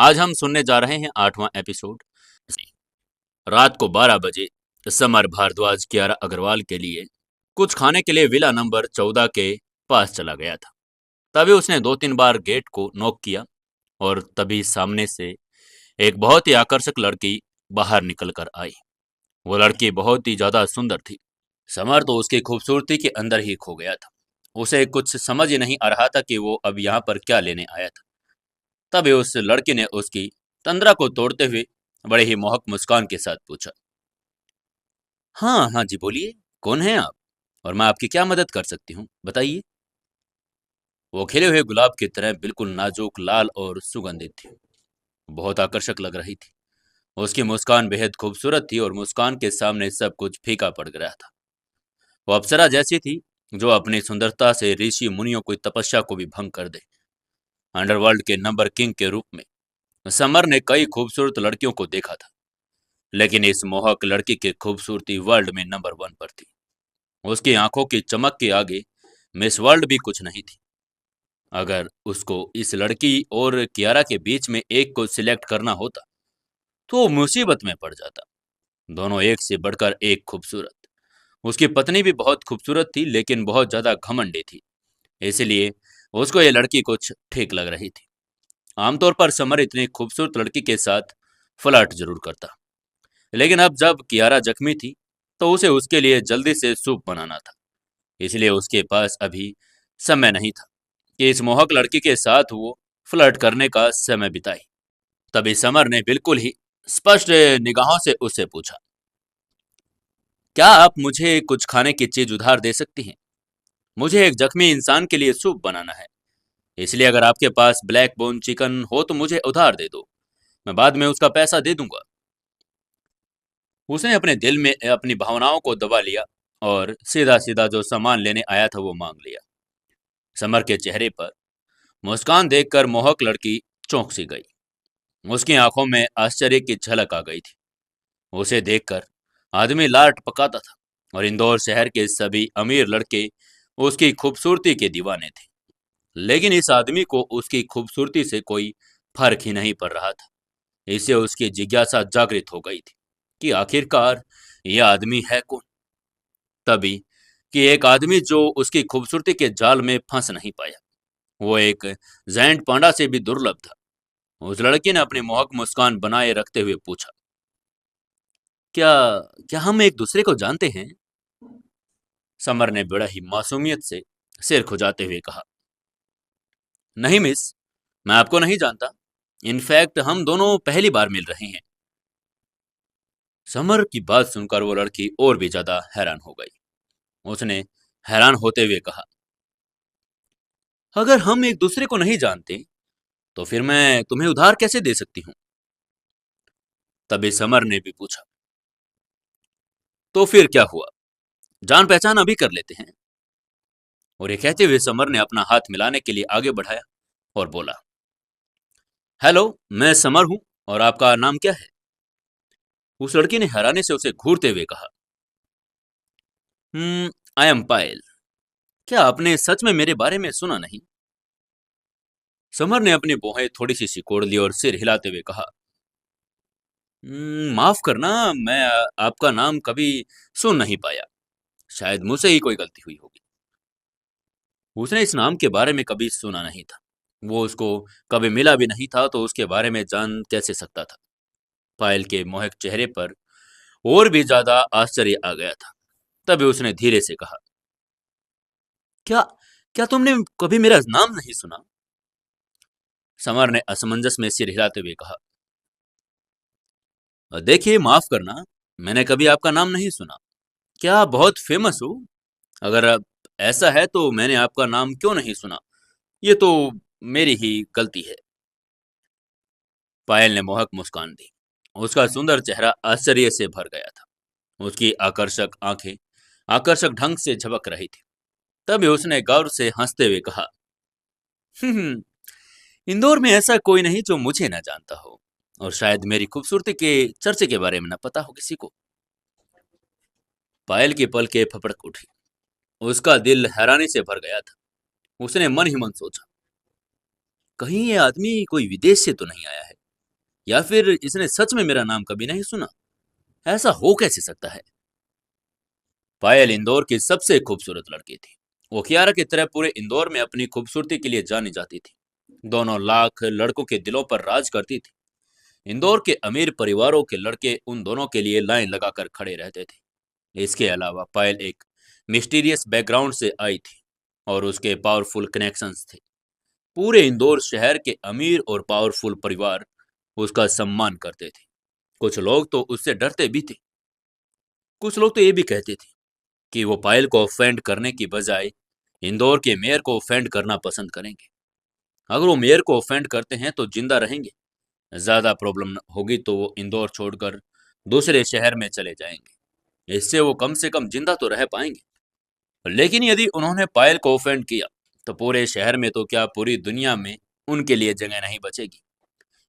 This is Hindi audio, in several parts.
आज हम सुनने जा रहे हैं 8वां एपिसोड। रात को 12 बजे समर भारद्वाज कियारा अग्रवाल के लिए कुछ खाने के लिए विला नंबर 14 के पास चला गया था। तभी उसने 2-3 बार गेट को नॉक किया और तभी सामने से एक बहुत ही आकर्षक लड़की बाहर निकल कर आई। वो लड़की बहुत ही ज्यादा सुंदर थी। समर तो उसकी खूबसूरती के अंदर ही खो गया था। उसे कुछ समझ ही नहीं आ रहा था कि वो अब यहाँ पर क्या लेने आया था। तभी उस लड़की ने उसकी तंद्रा को तोड़ते हुए बड़े ही मोहक मुस्कान के साथ पूछा, हाँ हाँ जी बोलिए, कौन है आप और मैं आपकी क्या मदद कर सकती हूँ, बताइए। वो खिले हुए गुलाब की तरह बिल्कुल नाजुक, लाल और सुगंधित थी। बहुत आकर्षक लग रही थी। उसकी मुस्कान बेहद खूबसूरत थी और मुस्कान के सामने सब कुछ फीका पड़ गया था। वो अप्सरा जैसी थी जो अपनी सुंदरता से ऋषि मुनियों की तपस्या को भी भंग कर दे। अंडरवर्ल्ड के नंबर किंग के रूप में समर ने कई खूबसूरत लड़कियों को देखा था, लेकिन इस मोहक लड़की की खूबसूरती वर्ल्ड में नंबर 1 पर थी। उसकी आंखों की चमक के आगे मिस वर्ल्ड भी कुछ नहीं थी। अगर उसको इस लड़की और कियारा के बीच में एक को सिलेक्ट करना होता तो वो मुसीबत में पड़ जाता। दोनों एक से बढ़कर एक खूबसूरत। उसकी पत्नी भी बहुत खूबसूरत थी, लेकिन बहुत ज्यादा घमंडी थी। इसलिए उसको ये लड़की कुछ ठीक लग रही थी। आमतौर पर समर इतनी खूबसूरत लड़की के साथ फ्लर्ट जरूर करता, लेकिन अब जब कियारा जख्मी थी तो उसे उसके लिए जल्दी से सूप बनाना था। इसलिए उसके पास अभी समय नहीं था कि इस मोहक लड़की के साथ वो फ्लर्ट करने का समय बिताए। तभी समर ने बिल्कुल ही स्पष्ट निगाहों से उससे पूछा, क्या आप मुझे कुछ खाने की चीज उधार दे सकती हैं? मुझे एक जख्मी इंसान के लिए सूप बनाना है। इसलिए अगर आपके पास ब्लैक बोन चिकन हो तो मुझे उधार दे दो, मैं बाद में उसका पैसा दे दूंगा। उसने अपने दिल में अपनी भावनाओं को दबा लिया और सीधा सीधा जो सामान लेने आया था वो मांग लिया। समर के चेहरे पर मुस्कान देखकर मोहक लड़की चौंक सी गई। उसकी आंखों में आश्चर्य की झलक आ गई थी। उसे देखकर आदमी लार टपकाता था और इंदौर शहर के सभी अमीर लड़के उसकी खूबसूरती के दीवाने थे। लेकिन इस आदमी को उसकी खूबसूरती से कोई फर्क ही नहीं पड़ रहा था। इससे उसकी जिज्ञासा जागृत हो गई थी कि आखिरकार यह आदमी है कौन। तभी कि एक आदमी जो उसकी खूबसूरती के जाल में फंस नहीं पाया। वो एक जैंट पांडा से भी दुर्लभ था। उस लड़की ने अपनी मोहक मुस्कान बनाए रखते हुए पूछा, क्या क्या हम एक दूसरे को जानते हैं? समर ने बड़ा ही मासूमियत से सिर खुजाते हुए कहा, नहीं मिस, मैं आपको नहीं जानता। इनफैक्ट हम दोनों पहली बार मिल रहे हैं। समर की बात सुनकर वो लड़की और भी ज्यादा हैरान हो गई। उसने हैरान होते हुए कहा, अगर हम एक दूसरे को नहीं जानते तो फिर मैं तुम्हें उधार कैसे दे सकती हूँ? तभी समर ने भी पूछा, तो फिर क्या हुआ, जान पहचान अभी कर लेते हैं। और ये कहते हुए समर ने अपना हाथ मिलाने के लिए आगे बढ़ाया और बोला, हेलो, मैं समर हूं और आपका नाम क्या है? उस लड़की ने हैरानी से उसे घूरते हुए कहा, हम्म, आई एम पायल। क्या आपने सच में मेरे बारे में सुना नहीं? समर ने अपनी भौहें थोड़ी सी सिकोड़ ली और सिर हिलाते हुए कहा, माफ करना, मैं आपका नाम कभी सुन नहीं पाया। शायद मुझसे ही कोई गलती हुई होगी। उसने इस नाम के बारे में कभी सुना नहीं था। वो उसको कभी मिला भी नहीं था तो उसके बारे में जान कैसे सकता था। पायल के मोहक चेहरे पर और भी ज्यादा आश्चर्य आ गया था। तभी उसने धीरे से कहा, क्या क्या तुमने कभी मेरा नाम नहीं सुना? समर ने असमंजस में सिर हिलाते हुए कहा, देखिए माफ करना, मैंने कभी आपका नाम नहीं सुना। क्या आप बहुत फेमस हो? अगर ऐसा है तो मैंने आपका नाम क्यों नहीं सुना, ये तो मेरी ही गलती है। पायल ने मोहक मुस्कान दी। उसका सुंदर चेहरा आश्चर्य से भर गया था। उसकी आकर्षक आंखें आकर्षक ढंग से झपक रही थी। तभी उसने गौर से हंसते हुए कहा, "हम्म, इंदौर में ऐसा कोई नहीं जो मुझे ना जानता हो, और शायद मेरी खूबसूरती के चर्चे के बारे में ना पता हो किसी को।" पायल की पलकें फपड़क उठी। उसका दिल हैरानी से भर गया था। उसने मन ही मन सोचा, कहीं ये आदमी कोई विदेश से तो नहीं आया है। या फिर इसने सच में मेरा नाम कभी नहीं सुना? ऐसा हो कैसे सकता है? पायल इंदौर की सबसे खूबसूरत लड़की थी। वो कियारा की तरह पूरे इंदौर में अपनी खूबसूरती के लिए जानी जाती थी। दोनों लाख लड़कों के दिलों पर राज करती थी। इंदौर के अमीर परिवारों के लड़के उन दोनों के लिए लाइन लगाकर खड़े रहते थे। इसके अलावा पायल एक मिस्टीरियस बैकग्राउंड से आई थी और उसके पावरफुल कनेक्शंस थे। पूरे इंदौर शहर के अमीर और पावरफुल परिवार उसका सम्मान करते थे। कुछ लोग तो उससे डरते भी थे। कुछ लोग तो ये भी कहते थे कि वो पायल को ऑफेंड करने की बजाय इंदौर के मेयर को ऑफेंड करना पसंद करेंगे। अगर वो मेयर को ऑफेंड करते हैं तो जिंदा रहेंगे, ज्यादा प्रॉब्लम होगी तो वो इंदौर छोड़कर दूसरे शहर में चले जाएंगे। इससे वो कम से कम जिंदा तो रह पाएंगे। लेकिन यदि उन्होंने पायल को ऑफेंड किया तो पूरे शहर में तो क्या पूरी दुनिया में उनके लिए जगह नहीं बचेगी।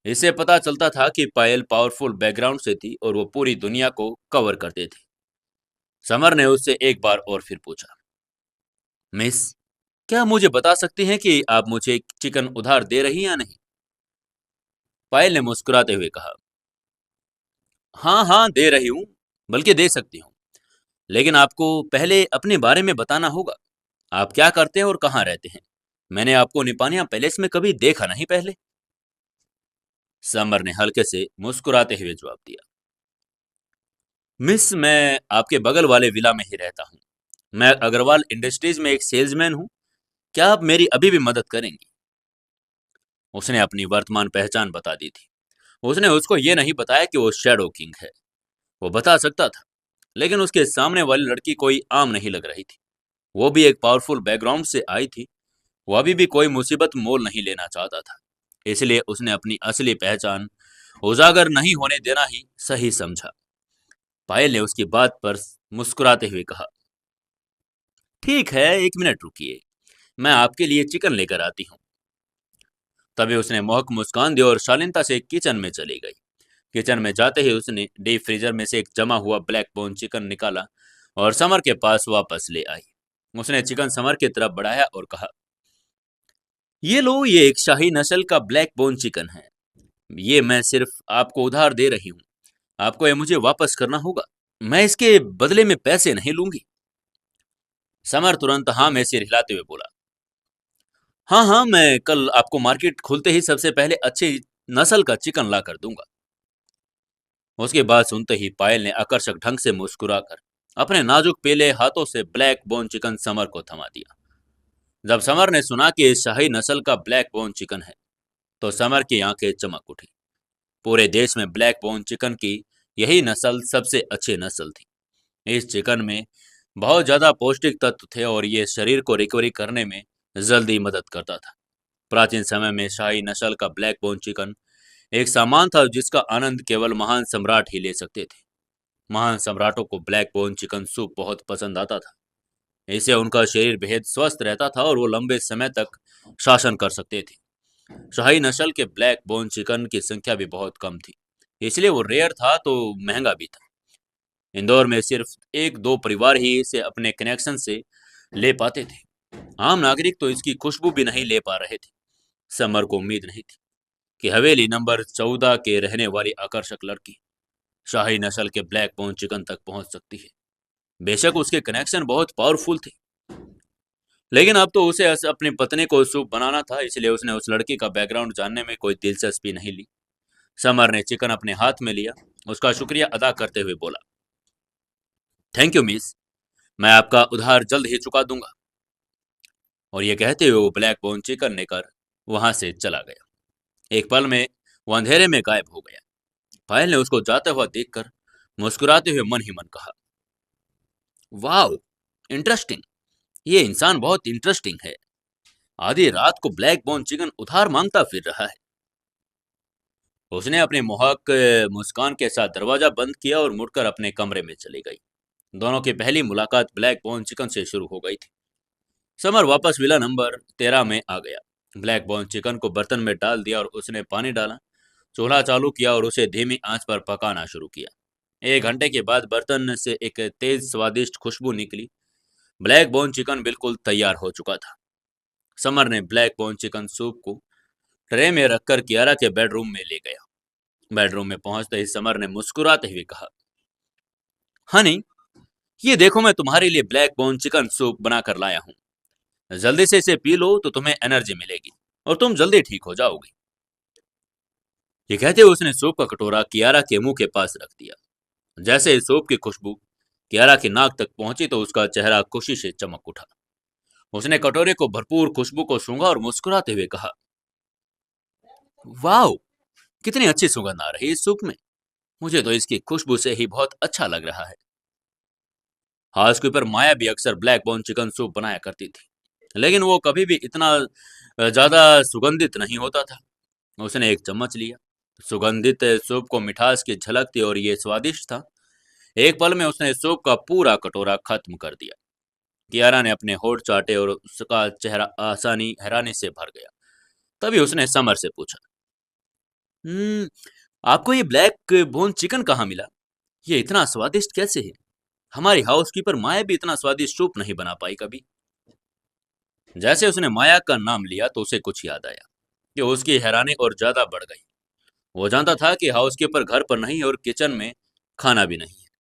इससे पता चलता था कि पायल पावरफुल बैकग्राउंड से थी और वो पूरी दुनिया को कवर करते थे। समर ने उससे एक बार और फिर पूछा, मिस, क्या मुझे बता सकती हैं कि आप मुझे चिकन उधार दे रही या नहीं? पायल ने मुस्कुराते हुए कहा, हाँ हाँ दे रही हूँ, बल्कि दे सकती हूँ। लेकिन आपको पहले अपने बारे में बताना होगा। आप क्या करते हैं और कहाँ रहते हैं? मैंने आपको निपानिया पैलेस में कभी देखा नहीं पहले। समर ने हल्के से मुस्कुराते हुए जवाब दिया, मिस, मैं आपके बगल वाले विला में ही रहता हूँ। मैं अग्रवाल इंडस्ट्रीज में एक सेल्समैन हूँ। क्या आप मेरी अभी भी मदद करेंगी? उसने अपनी वर्तमान पहचान बता दी थी। उसने उसको ये नहीं बताया कि वो शैडो किंग है। वो बता सकता था, लेकिन उसके सामने वाली लड़की कोई आम नहीं लग रही थी। वो भी एक पावरफुल बैकग्राउंड से आई थी। वो अभी भी कोई मुसीबत मोल नहीं लेना चाहता था। इसलिए उसने अपनी असली पहचान उजागर नहीं होने देना ही सही समझा। पायल ने उसकी बात पर मुस्कुराते हुए कहा, ठीक है, 1 मिनट रुकिए, मैं आपके लिए चिकन लेकर आती हूँ। तभी उसने मोहक मुस्कान दी और शालीनता से किचन में चली गई। किचन में जाते ही उसने डीप फ्रीजर में से एक जमा हुआ ब्लैक बोन चिकन निकाला और समर के पास वापस ले आई। उसने चिकन समर की तरफ बढ़ाया और कहा, ये लो, ये एक शाही नस्ल का ब्लैक बोन चिकन है। ये मैं सिर्फ आपको उधार दे रही हूँ। आपको ये मुझे वापस करना होगा। मैं इसके बदले में पैसे नहीं लूंगी। समर तुरंत हाँ में सिर हिलाते हुए बोला, हाँ हाँ, मैं कल आपको मार्केट खुलते ही सबसे पहले अच्छी नस्ल का चिकन ला कर दूंगा। उसकी बात सुनते ही पायल ने आकर्षक ढंग से मुस्कुराकर अपने नाजुक पीले हाथों से ब्लैक बोन चिकन समर को थमा दिया। जब समर ने सुना कि इस शाही नस्ल का ब्लैक बोन चिकन है तो समर की आंखें चमक उठी। पूरे देश में ब्लैक बोन चिकन की यही नस्ल सबसे अच्छी नस्ल थी। इस चिकन में बहुत ज्यादा पौष्टिक तत्व थे और ये शरीर को रिकवरी करने में जल्दी मदद करता था। प्राचीन समय में शाही नस्ल का ब्लैक बोन चिकन एक सामान था जिसका आनंद केवल महान सम्राट ही ले सकते थे। महान सम्राटों को ब्लैक बोन चिकन सूप बहुत पसंद आता था। इससे उनका शरीर बेहद स्वस्थ रहता था और वो लंबे समय तक शासन कर सकते थे। शाही नस्ल के ब्लैक बोन चिकन की संख्या भी बहुत कम थी, इसलिए वो रेयर था तो महंगा भी था। इंदौर में सिर्फ एक दो परिवार ही इसे अपने कनेक्शन से ले पाते थे। आम नागरिक तो इसकी खुशबू भी नहीं ले पा रहे थे। समर को उम्मीद नहीं थी कि हवेली नंबर 14 के रहने वाली आकर्षक लड़की शाही नस्ल के ब्लैक बोन चिकन तक पहुंच सकती है। बेशक उसके कनेक्शन बहुत पावरफुल थे, लेकिन अब तो उसे अपनी पत्नी को सूप बनाना था, इसलिए उसने उस लड़की का बैकग्राउंड जानने में कोई दिलचस्पी नहीं ली। समर ने चिकन अपने हाथ में लिया, उसका शुक्रिया अदा करते हुए बोला, थैंक यू मिस, मैं आपका उधार जल्द ही चुका दूंगा। और ये कहते हुए वो ब्लैक बोन चिकन लेकर वहां से चला गया। एक पल में वो अंधेरे में गायब हो गया। पायल ने उसको जाता हुआ देखकर मुस्कुराते हुए मन ही मन कहा, वाह, इंटरेस्टिंग, ये इंसान बहुत इंटरेस्टिंग है। आधी रात को ब्लैक बोन चिकन उधार मांगता फिर रहा है। उसने अपने मोहक मुस्कान के साथ दरवाजा बंद किया और मुड़कर अपने कमरे में चली गई। दोनों की पहली मुलाकात ब्लैक बोन चिकन से शुरू हो गई थी। समर वापस विला नंबर 13 में आ गया। ब्लैक बोन चिकन को बर्तन में डाल दिया और उसने पानी डाला, चूल्हा चालू किया और उसे धीमी आंच पर पकाना शुरू किया। 1 घंटे के बाद बर्तन से एक तेज स्वादिष्ट खुशबू निकली। ब्लैक बोन चिकन बिल्कुल तैयार हो चुका था। समर ने ब्लैक बोन चिकन सूप को ट्रे में रखकर कियारा के बेडरूम में ले गया। बेडरूम में पहुंचते ही समर ने मुस्कुराते हुए कहा, हनी, ये देखो, मैं तुम्हारे लिए ब्लैक बोन चिकन सूप बना कर लाया हूँ। जल्दी से इसे पी लो तो तुम्हें एनर्जी मिलेगी और तुम जल्दी ठीक हो जाओगी। ये कहते हुए उसने सूप का कटोरा कियारा के मुंह के पास रख दिया। जैसे ही सूप की खुशबू कियारा की नाक तक पहुंची तो उसका चेहरा खुशी से चमक उठा। उसने कटोरे को भरपूर खुशबू को सूंघा और मुस्कुराते हुए कहा, वाह, कितनी अच्छी सुगंध आ रही है इस सूप में। मुझे तो इसकी खुशबू से ही बहुत अच्छा लग रहा है। हाउसकीपर माया भी अक्सर ब्लैक बोन चिकन सूप बनाया करती थी, लेकिन वो कभी भी इतना ज्यादा सुगंधित नहीं होता था। उसने एक चम्मच लिया। सुगंधित सूप को मिठास की झलक थी और ये स्वादिष्ट था। एक पल में उसने सूप का पूरा कटोरा खत्म कर दिया। कियारा ने अपने होठ चाटे और उसका चेहरा आसानी हैरानी से भर गया। तभी उसने समर से पूछा, हम्म आपको ये ब्लैक बोन चिकन कहाँ मिला? ये इतना स्वादिष्ट कैसे है? हमारी हाउसकीपर माया भी इतना स्वादिष्ट सूप नहीं बना पाई कभी। जैसे उसने माया का नाम लिया तो उसे कुछ याद आया कि उसकी हैरानी और ज्यादा बढ़ गई। वो जानता था कि हाउसकीपर घर पर नहीं और किचन में खाना भी नहीं है।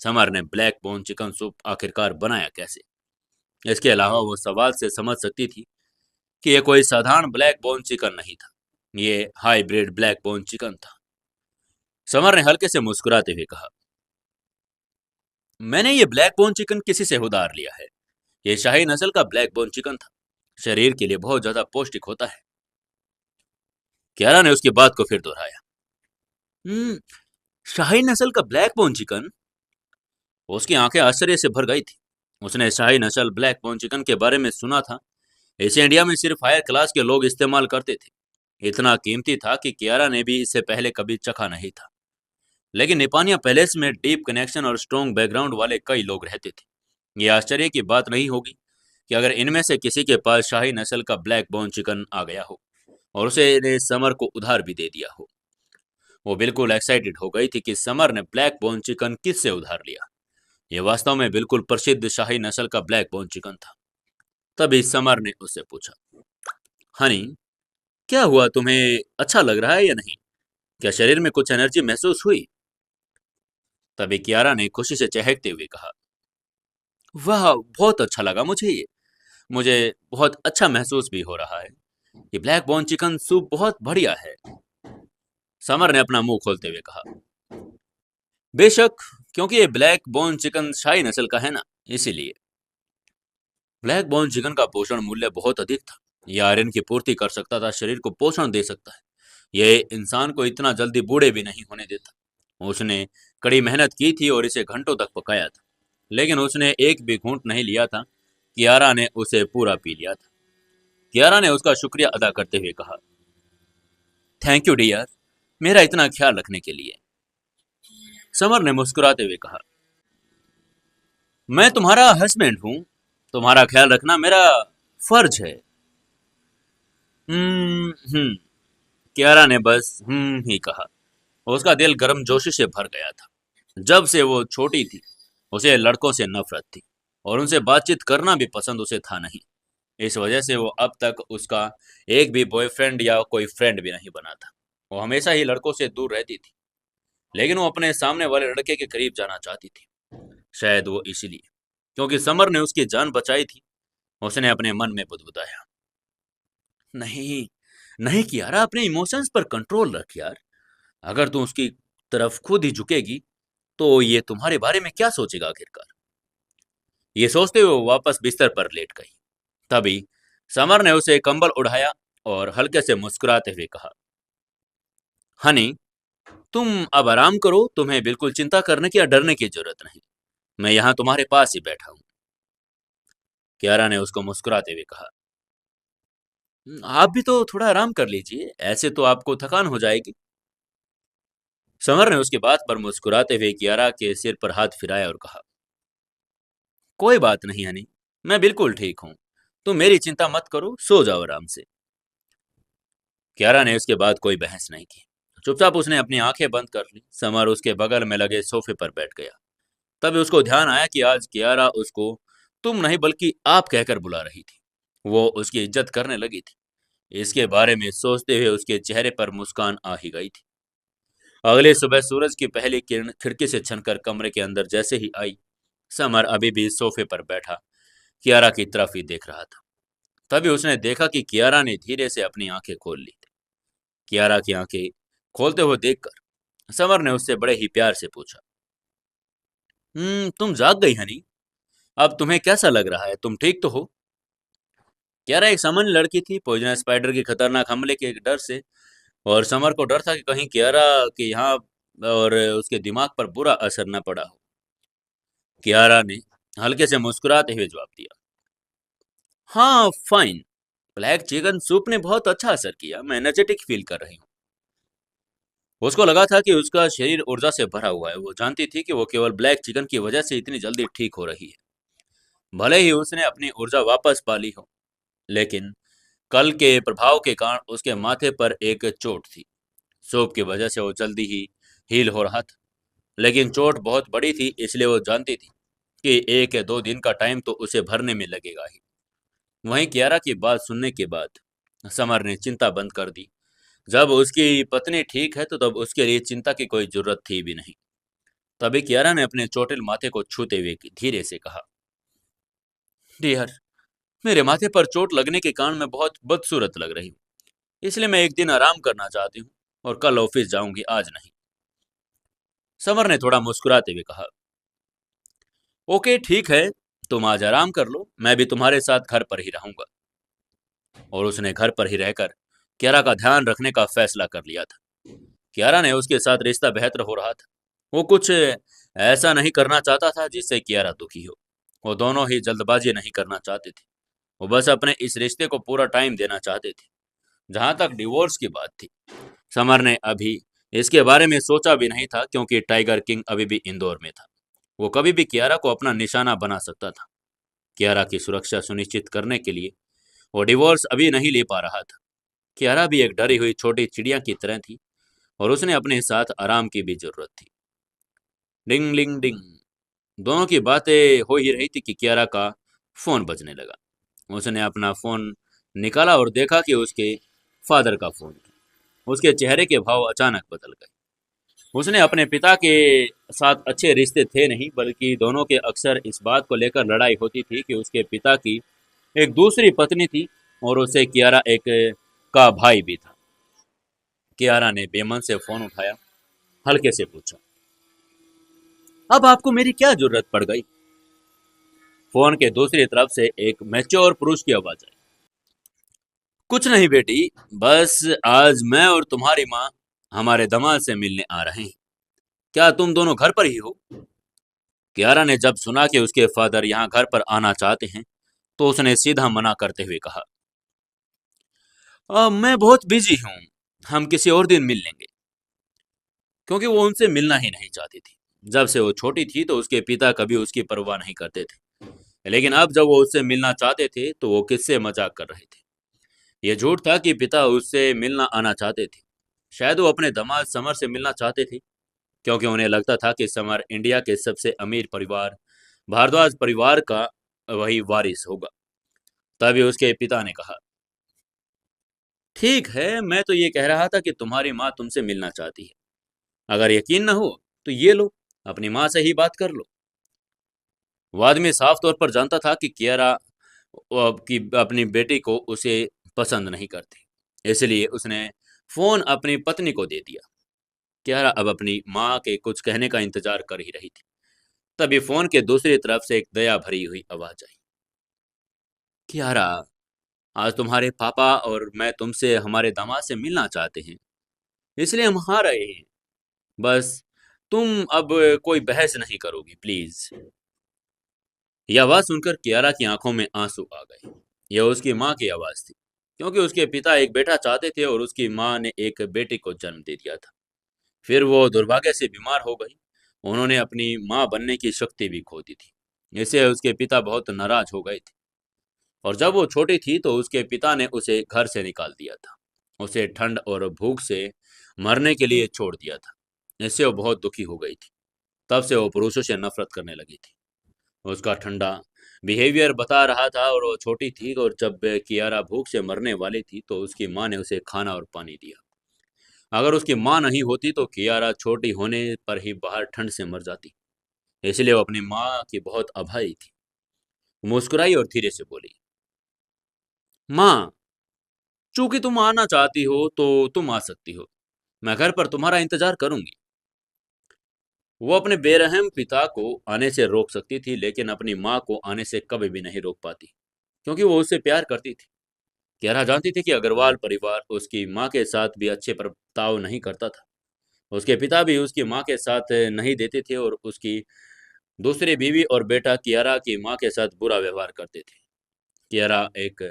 समर ने ब्लैक बोन चिकन सूप आखिरकार बनाया कैसे? इसके अलावा वो सवाल से समझ सकती थी कि यह कोई साधारण ब्लैक बोन चिकन नहीं था। ये हाईब्रिड ब्लैक बोन चिकन था। समर ने हल्के से मुस्कुराते हुए कहा, मैंने ये ब्लैक बोन चिकन किसी से उधार लिया है। ये शाही नस्ल का ब्लैक बोन चिकन था। शरीर के लिए बहुत ज्यादा पौष्टिक होता है। क्यारा ने उसकी बात को फिर दोहराया, हम्म शाही नस्ल का ब्लैक बोन चिकन? उसकी आंखें आश्चर्य से भर गई थी। उसने शाही नस्ल ब्लैक बोन चिकन के बारे में सुना था। इसे इंडिया में सिर्फ हायर क्लास के लोग इस्तेमाल करते थे। इतना कीमती था कि कियारा ने भी इससे पहले कभी चखा नहीं था। लेकिन निपानिया पैलेस में डीप कनेक्शन और स्ट्रॉन्ग बैकग्राउंड वाले कई लोग रहते थे। ये आश्चर्य की बात नहीं होगी कि अगर इनमें से किसी के पास शाही नस्ल का ब्लैक बोन चिकन आ गया हो और उसे ने समर को उधार भी दे दिया हो। वो बिल्कुल एक्साइटेड हो गई थी कि समर ने ब्लैक बोन चिकन किससे उधार लिया। यह वास्तव में बिल्कुल प्रसिद्ध शाही नस्ल का ब्लैक बोन चिकन था। तभी समर ने उससे पूछा, हनी, क्या हुआ, तुम्हें अच्छा लग रहा है या नहीं? क्या शरीर में कुछ एनर्जी महसूस हुई? तभी कियारा ने खुशी से चहकते हुए कहा, वाह, बहुत अच्छा लगा मुझे ये। मुझे बहुत अच्छा महसूस भी हो रहा है। ये ब्लैक बोन चिकन सूप बहुत बढ़िया है। समर ने अपना मुंह खोलते हुए कहा, बेशक, क्योंकि ये ब्लैक बोन चिकन शाही नस्ल का है ना, इसीलिए। ब्लैक बोन चिकन का पोषण मूल्य बहुत अधिक था। यह आयरन की पूर्ति कर सकता था, शरीर को पोषण दे सकता है। यह इंसान को इतना जल्दी बूढ़े भी नहीं होने देता। उसने कड़ी मेहनत की थी और इसे घंटों तक पकाया था, लेकिन उसने एक भी घूंट नहीं लिया था। कियारा ने उसे पूरा पी लिया था। कियारा ने उसका शुक्रिया अदा करते हुए कहा, थैंक यू डियर, मेरा इतना ख्याल रखने के लिए। समर ने मुस्कुराते हुए कहा, मैं तुम्हारा हस्बैंड हूँ। तुम्हारा ख्याल रखना मेरा फर्ज है। हम्म। कियारा ने बस ही कहा। उसका दिल गर्मजोशी से भर गया था। जब से वो छोटी थी, उसे लड़कों से नफरत थी और उनसे बातचीत करना भी पसंद उसे था नहीं। इस वजह से वो अब तक उसका एक भी बॉयफ्रेंड या कोई फ्रेंड भी नहीं बना था। वो हमेशा ही लड़कों से दूर रहती थी, लेकिन वो अपने सामने वाले लड़के के करीब जाना चाहती थी। शायद वो इसीलिए, क्योंकि समर ने उसकी जान बचाई थी। उसने अपने मन में बुदबुदाया, नहीं, नहीं कियारा, अपने इमोशंस पर कंट्रोल रख यार। अगर तू उसकी तरफ खुद ही झुकेगी तो ये तुम्हारे बारे में क्या सोचेगा आखिरकार? ये सोचते हुए वो वापस बिस्तर पर लेट गई। तभी समर ने उसे कंबल उड़ाया और हल्के से मुस्कुराते हुए कहा, हनी, तुम अब आराम करो। तुम्हें बिल्कुल चिंता करने की या डरने की जरूरत नहीं। मैं यहाँ तुम्हारे पास ही बैठा हूँ। कियारा ने उसको मुस्कुराते हुए कहा, आप भी तो थोड़ा आराम कर लीजिए, ऐसे तो आपको थकान हो जाएगी। समर ने उसकी बात पर मुस्कुराते हुए कियारा के सिर पर हाथ फिराया और कहा, कोई बात नहीं हनी, मैं बिल्कुल ठीक हूँ। तुम मेरी चिंता मत करो, सो जाओ आराम से। कियारा ने उसके बाद कोई बहस नहीं की। चुपचाप उसने अपनी आंखें बंद कर ली। समर उसके बगल में लगे सोफे पर बैठ गया। तभी उसको ध्यान आया कि आज कियारा उसको तुम नहीं बल्कि आप कहकर बुला रही थी। वो उसकी इज्जत करने लगी थी। इसके बारे में सोचते हुए उसके चेहरे पर मुस्कान आ ही गई थी। अगली सुबह सूरज की पहली किरण खिड़की से छनकर कमरे के अंदर जैसे ही आई, समर अभी भी सोफे पर बैठा कियारा की तरफ ही देख रहा था। तभी उसने देखा कि कियारा ने धीरे से अपनी आंखें खोल ली थी। कियारा की आंखें खोलते हुए देखकर समर ने उससे बड़े ही प्यार से पूछा, तुम जाग गई हनी? अब तुम्हें कैसा लग रहा है? तुम ठीक तो हो? कियारा एक सामान्य लड़की थी, पॉइजनस स्पाइडर के खतरनाक हमले के डर से, और समर को डर था कि कहीं कियारा के यहाँ और उसके दिमाग पर बुरा असर न पड़ा हो। कियारा ने हल्के से मुस्कुराते हुए जवाब दिया, हाँ फाइन। ब्लैक चिकन सूप ने बहुत अच्छा असर किया, मैं एनर्जेटिक फील कर रही हूँ। उसको लगा था कि उसका शरीर ऊर्जा से भरा हुआ है। वो जानती थी कि वो केवल ब्लैक चिकन की वजह से इतनी जल्दी ठीक हो रही है। भले ही उसने अपनी ऊर्जा वापस पा ली हो, लेकिन कल के प्रभाव के कारण उसके माथे पर एक चोट थी। सूप की वजह से वो जल्दी ही हील हो रहा था, लेकिन चोट बहुत बड़ी थी, इसलिए वो जानती थी कि 1 या 2 दिन का टाइम तो उसे भरने में लगेगा ही। वहीं कियारा की बात सुनने के बाद समर ने चिंता बंद कर दी। जब उसकी पत्नी ठीक है तो तब उसके लिए चिंता की कोई जरूरत थी भी नहीं। तभी कियारा ने अपने चोटिल माथे को छूते हुए धीरे से कहा, डियर, मेरे माथे पर चोट लगने के कारण मैं बहुत बदसूरत लग रही हूँ, इसलिए मैं एक दिन आराम करना चाहती हूँ और कल ऑफिस जाऊंगी, आज नहीं। समर ने थोड़ा मुस्कुराते हुए कहा, ओके ठीक है, तुम आज आराम कर लो, मैं भी तुम्हारे साथ घर पर ही रहूंगा। और उसने घर पर ही रहकर कियारा का ध्यान रखने का फैसला कर लिया था। कियारा ने उसके साथ रिश्ता बेहतर हो रहा था। वो कुछ ऐसा नहीं करना चाहता था जिससे कियारा दुखी हो। वो दोनों ही जल्दबाजी नहीं करना चाहते थे। वो बस अपने इस रिश्ते को पूरा टाइम देना चाहते थे। जहां तक डिवोर्स की बात थी, समर ने अभी इसके बारे में सोचा भी नहीं था, क्योंकि टाइगर किंग अभी भी इंदौर में था। वो कभी भी कियारा को अपना निशाना बना सकता था। कियारा की सुरक्षा सुनिश्चित करने के लिए वो डिवोर्स अभी नहीं ले पा रहा था। कियारा भी एक डरी हुई छोटी चिड़िया की तरह थी, और उसने अपने साथ आराम की भी जरूरत थी। डिंग डिंग डिंग, दोनों की बातें हो ही रही थी कि कियारा का फोन बजने लगा। उसने अपना फोन निकाला और देखा कि उसके फादर का फोन था। उसके चेहरे के भाव अचानक बदल गए। उसने अपने पिता के साथ अच्छे रिश्ते थे नहीं, बल्कि दोनों के अक्सर इस बात को लेकर लड़ाई होती थी कि उसके पिता की एक दूसरी पत्नी थी, और उससे कियारा एक का भाई भी था। कियारा ने बेमन से फोन उठाया, हल्के से पूछा, अब आपको मेरी क्या जरूरत पड़ गई? फोन के दूसरी तरफ से एक मैच्योर पुरुष की आवाज आई, कुछ नहीं बेटी, बस आज मैं और तुम्हारी माँ हमारे दामाद से मिलने आ रहे हैं। क्या तुम दोनों घर पर ही हो? कियारा ने जब सुना कि उसके फादर यहाँ घर पर आना चाहते हैं, तो उसने सीधा मना करते हुए कहा, मैं बहुत बिजी हूँ, हम किसी और दिन मिल लेंगे। क्योंकि वो उनसे मिलना ही नहीं चाहती थी। जब से वो छोटी थी तो उसके पिता कभी उसकी परवाह नहीं करते थे, लेकिन अब जब वो उससे मिलना चाहते थे तो वो किससे मजाक कर रहे थे। ये झूठ था कि पिता उससे मिलना आना चाहते थे। शायद वो अपने दामाद समर से मिलना चाहते थे, क्योंकि उन्हें लगता था कि समर इंडिया के सबसे अमीर परिवार भारद्वाज परिवार का वही वारिस होगा। तभी उसके पिता ने कहा, ठीक है, मैं तो ये कह रहा था कि तुम्हारी माँ तुमसे मिलना चाहती है। अगर यकीन न हो तो ये लो, अपनी माँ से ही बात कर लो। वो आदमी साफ तौर पर जानता था कि कियारा की अपनी बेटी को उसे पसंद नहीं करती, इसलिए उसने फोन अपनी पत्नी को दे दिया। कियारा अब अपनी माँ के कुछ कहने का इंतजार कर ही रही थी। तभी फोन के दूसरी तरफ से एक दया भरी हुई आवाज आई, कियारा, आज तुम्हारे पापा और मैं तुमसे हमारे दामाद से मिलना चाहते हैं, इसलिए हम आ रहे हैं। बस तुम अब कोई बहस नहीं करोगी, प्लीज। यह आवाज सुनकर कियारा की आंखों में आंसू आ गए। यह उसकी माँ की आवाज थी, क्योंकि उसके पिता एक बेटा चाहते थे और उसकी माँ ने एक बेटे को जन्म दे दिया था। फिर वो दुर्भाग्य से बीमार हो गई। उन्होंने अपनी माँ बनने की शक्ति भी खो दी थी। इससे उसके पिता बहुत नाराज हो गए थे, और जब वो छोटी थी तो उसके पिता ने उसे घर से निकाल दिया था। उसे ठंड और भूख से मरने के लिए छोड़ दिया था। इससे वो बहुत दुखी हो गई थी। तब से वो पुरुषों से नफरत करने लगी थी। उसका ठंडा बिहेवियर बता रहा था, और वो छोटी थी, और जब कियारा भूख से मरने वाली थी तो उसकी माँ ने उसे खाना और पानी दिया। अगर उसकी माँ नहीं होती तो कियारा छोटी होने पर ही बाहर ठंड से मर जाती। इसलिए वो अपनी माँ की बहुत अभाई थी। मुस्कुराई और धीरे से बोली, माँ, चूंकि तुम आना चाहती हो तो तुम आ सकती हो। मैं घर पर तुम्हारा इंतजार करूंगी। वो अपने बेरहम पिता को आने से रोक सकती थी, लेकिन अपनी माँ को आने से कभी भी नहीं रोक पाती, क्योंकि वो उससे प्यार करती थी। कियारा जानती थी कि अग्रवाल परिवार उसकी माँ के साथ भी अच्छे बर्ताव नहीं करता था। उसके पिता भी उसकी माँ के साथ नहीं देते थे और उसकी दूसरी बीवी और बेटा कियारा की माँ के साथ बुरा व्यवहार करते थे। कियारा एक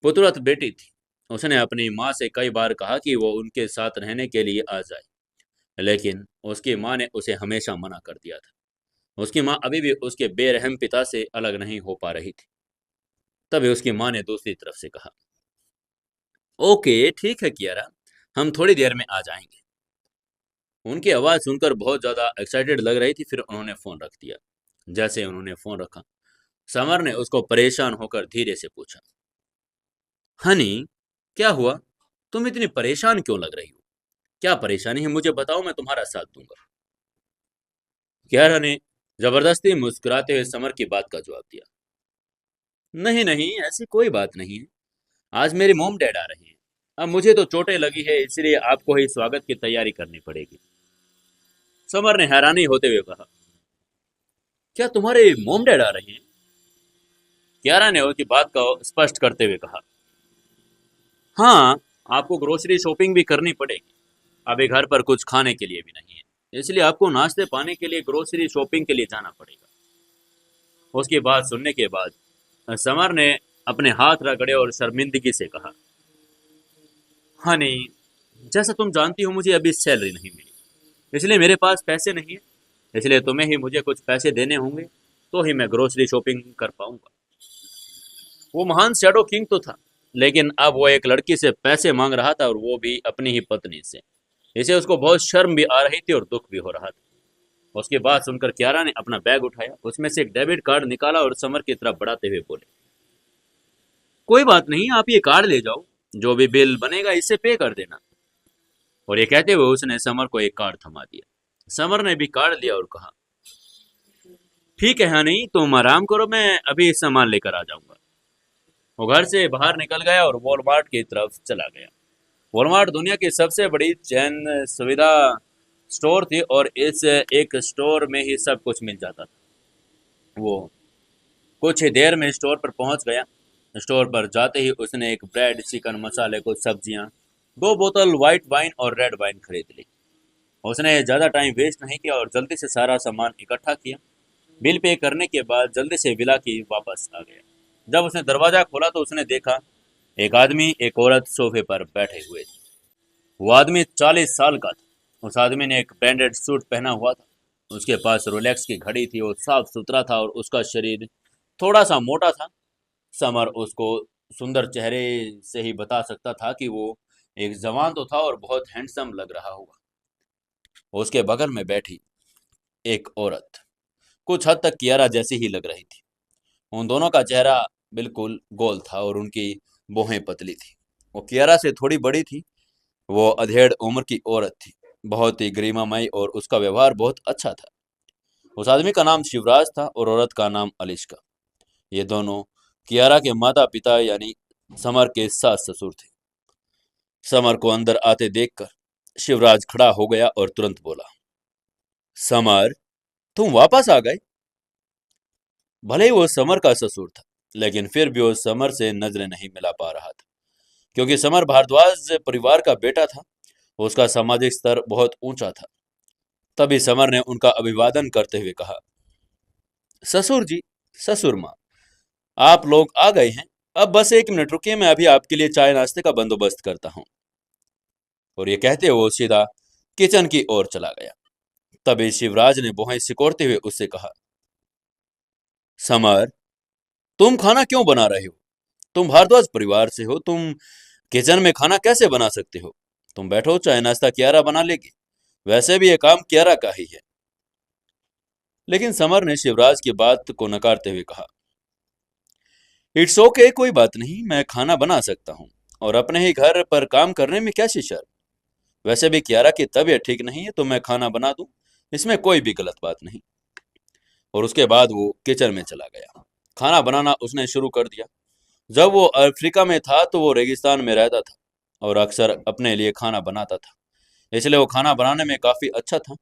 पुत्रवत बेटी थी। उसने अपनी माँ से कई बार कहा कि वो उनके साथ रहने के लिए आ जाए, लेकिन उसकी माँ ने उसे हमेशा मना कर दिया था। उसकी माँ अभी भी उसके बेरहम पिता से अलग नहीं हो पा रही थी। तभी उसकी माँ ने दूसरी तरफ से कहा, ओके ठीक है कियारा, हम थोड़ी देर में आ जाएंगे। उनकी आवाज़ सुनकर बहुत ज़्यादा एक्साइटेड लग रही थी। फिर उन्होंने फ़ोन रख दिया। जैसे उन्होंने फ़ोन रखा, समर ने उसको परेशान होकर धीरे से पूछा, हनी, क्या हुआ? तुम इतनी परेशान क्यों लग रही हो? क्या परेशानी है, मुझे बताओ, मैं तुम्हारा साथ दूंगा। कियारा ने जबरदस्ती मुस्कुराते हुए समर की बात का जवाब दिया, नहीं नहीं, ऐसी कोई बात नहीं है। आज मेरी मोम डैड आ रहे हैं। अब मुझे तो चोटें लगी है, इसलिए आपको ही स्वागत की तैयारी करनी पड़ेगी। समर ने हैरानी होते हुए कहा, क्या तुम्हारे मोम डैड आ रहे हैं? कियारा ने उसकी बात को स्पष्ट करते हुए कहा, हाँ, आपको ग्रोसरी शॉपिंग भी करनी पड़ेगी। अभी घर पर कुछ खाने के लिए भी नहीं है, इसलिए आपको नाश्ते पाने के लिए ग्रोसरी शॉपिंग के लिए जाना पड़ेगा। उसकी बात सुनने के बाद समर ने अपने हाथ रगड़े और शर्मिंदगी से कहा, हनी, जैसा तुम जानती हो मुझे अभी सैलरी नहीं मिली, इसलिए मेरे पास पैसे नहीं है। इसलिए तुम्हें ही मुझे कुछ पैसे देने होंगे, तो ही मैं ग्रोसरी शॉपिंग कर पाऊंगा। वो महान शैडो किंग तो था, लेकिन अब वो एक लड़की से पैसे मांग रहा था, और वो भी अपनी ही पत्नी से। इसे उसको बहुत शर्म भी आ रही थी और दुख भी हो रहा था। उसकी बात सुनकर कियारा ने अपना बैग उठाया, उसमें से एक डेबिट कार्ड निकाला और समर की तरफ बढ़ाते हुए बोले, कोई बात नहीं, आप ये कार्ड ले जाओ, जो भी बिल बनेगा इससे पे कर देना। और ये कहते हुए उसने समर को एक कार्ड थमा दिया। समर ने भी कार्ड लिया और कहा, ठीक है, हाँ नहीं, तुम आराम करो, मैं अभी सामान लेकर आ जाऊंगा। वो घर से बाहर निकल गया और वॉलमार्ट की तरफ चला गया। वॉलमार्ट दुनिया की सबसे बड़ी चैन सुविधा स्टोर थी, और इस एक स्टोर में ही सब कुछ मिल जाता था। वो कुछ ही देर में स्टोर पर पहुंच गया। स्टोर पर जाते ही उसने एक ब्रेड, चिकन, मसाले, कुछ सब्जियां, दो बोतल व्हाइट वाइन और रेड वाइन खरीद ली। उसने ज़्यादा टाइम वेस्ट नहीं किया और जल्दी से सारा सामान इकट्ठा किया। बिल पे करने के बाद जल्दी से विला की वापस आ गया। जब उसने दरवाज़ा खोला तो उसने देखा एक आदमी, एक औरत सोफे पर बैठे हुए थे। वो आदमी 40 साल का था। उस आदमी ने एक ब्रांडेड सूट पहना हुआ था। उसके पास रोलेक्स की घड़ी थी, वो साफ सुथरा था और उसका शरीर थोड़ा सा मोटा था। समर उसको सुंदर चेहरे से ही बता सकता था कि वो एक जवान तो था और बहुत हैंडसम लग रहा होगा। उसके बगल में बैठी एक औरत कुछ हद तक कियारा जैसी ही लग रही थी। उन दोनों का चेहरा बिल्कुल गोल था और उनकी भौहें पतली थी। वो कियारा से थोड़ी बड़ी थी। वो अधेड़ उम्र की औरत थी, बहुत ही गरिमामयी, और उसका व्यवहार बहुत अच्छा था। उस आदमी का नाम शिवराज था और औरत का नाम अलिश्का। ये दोनों कियारा के माता पिता यानी समर के सास ससुर थे। समर को अंदर आते देखकर शिवराज खड़ा हो गया और तुरंत बोला, समर, तुम वापस आ गए। भले ही वो समर का ससुर था, लेकिन फिर भी वो समर से नजरें नहीं मिला पा रहा था, क्योंकि समर भारद्वाज परिवार का बेटा था। उसका सामाजिक स्तर बहुत ऊंचा था। तभी समर ने उनका अभिवादन करते हुए कहा, ससुर जी, ससुर माँ, आप लोग आ गए हैं। अब बस 1 मिनट रुकिए, मैं अभी आपके लिए चाय नाश्ते का बंदोबस्त करता हूँ। और ये कहते हुए वो सीधा किचन की ओर चला गया। तभी शिवराज ने भौहें सिकोड़ते हुए उससे कहा, समर, तुम खाना क्यों बना रहे हो? तुम भारद्वाज परिवार से हो, तुम किचन में खाना कैसे बना सकते हो? तुम बैठो, चाय नाश्ता कियारा बना लेगी। वैसे भी ये काम कियारा का ही है। लेकिन समर ने शिवराज की बात को नकारते हुए कहा, इट्स ओके, कोई बात नहीं, मैं खाना बना सकता हूँ, और अपने ही घर पर काम करने में क्या शी शर्म। वैसे भी कियारा की तबीयत ठीक नहीं है, तो मैं खाना बना दूं, इसमें कोई भी गलत बात नहीं। और उसके बाद वो किचन में चला गया। खाना बनाना उसने शुरू कर दिया। जब वो अफ्रीका में था तो वो रेगिस्तान में रहता था और अक्सर अपने लिए खाना बनाता था, इसलिए वो खाना बनाने में काफी अच्छा था।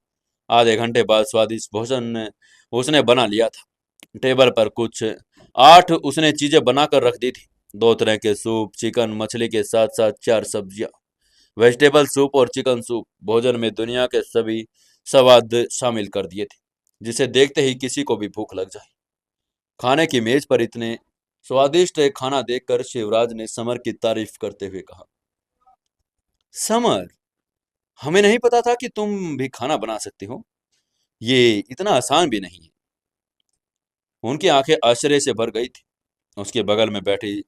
आधे घंटे बाद स्वादिष्ट भोजन उसने बना लिया था। टेबल पर कुछ 8 उसने चीजें बनाकर रख दी थी। 2 तरह के सूप, चिकन, मछली के साथ साथ 4 सब्जियां। वेजिटेबल सूप और चिकन सूप भोजन में दुनिया के सभी स्वाद शामिल कर दिए थे, जिसे देखते ही किसी को भी भूख लग जाए। खाने की मेज पर इतने स्वादिष्ट खाना देखकर शिवराज ने समर की तारीफ करते हुए कहा, समर, हमें नहीं पता था कि तुम भी खाना बना सकते हो। ये इतना आसान भी नहीं है। उनकी आंखें आश्चर्य से भर गई थी। उसके बगल में बैठी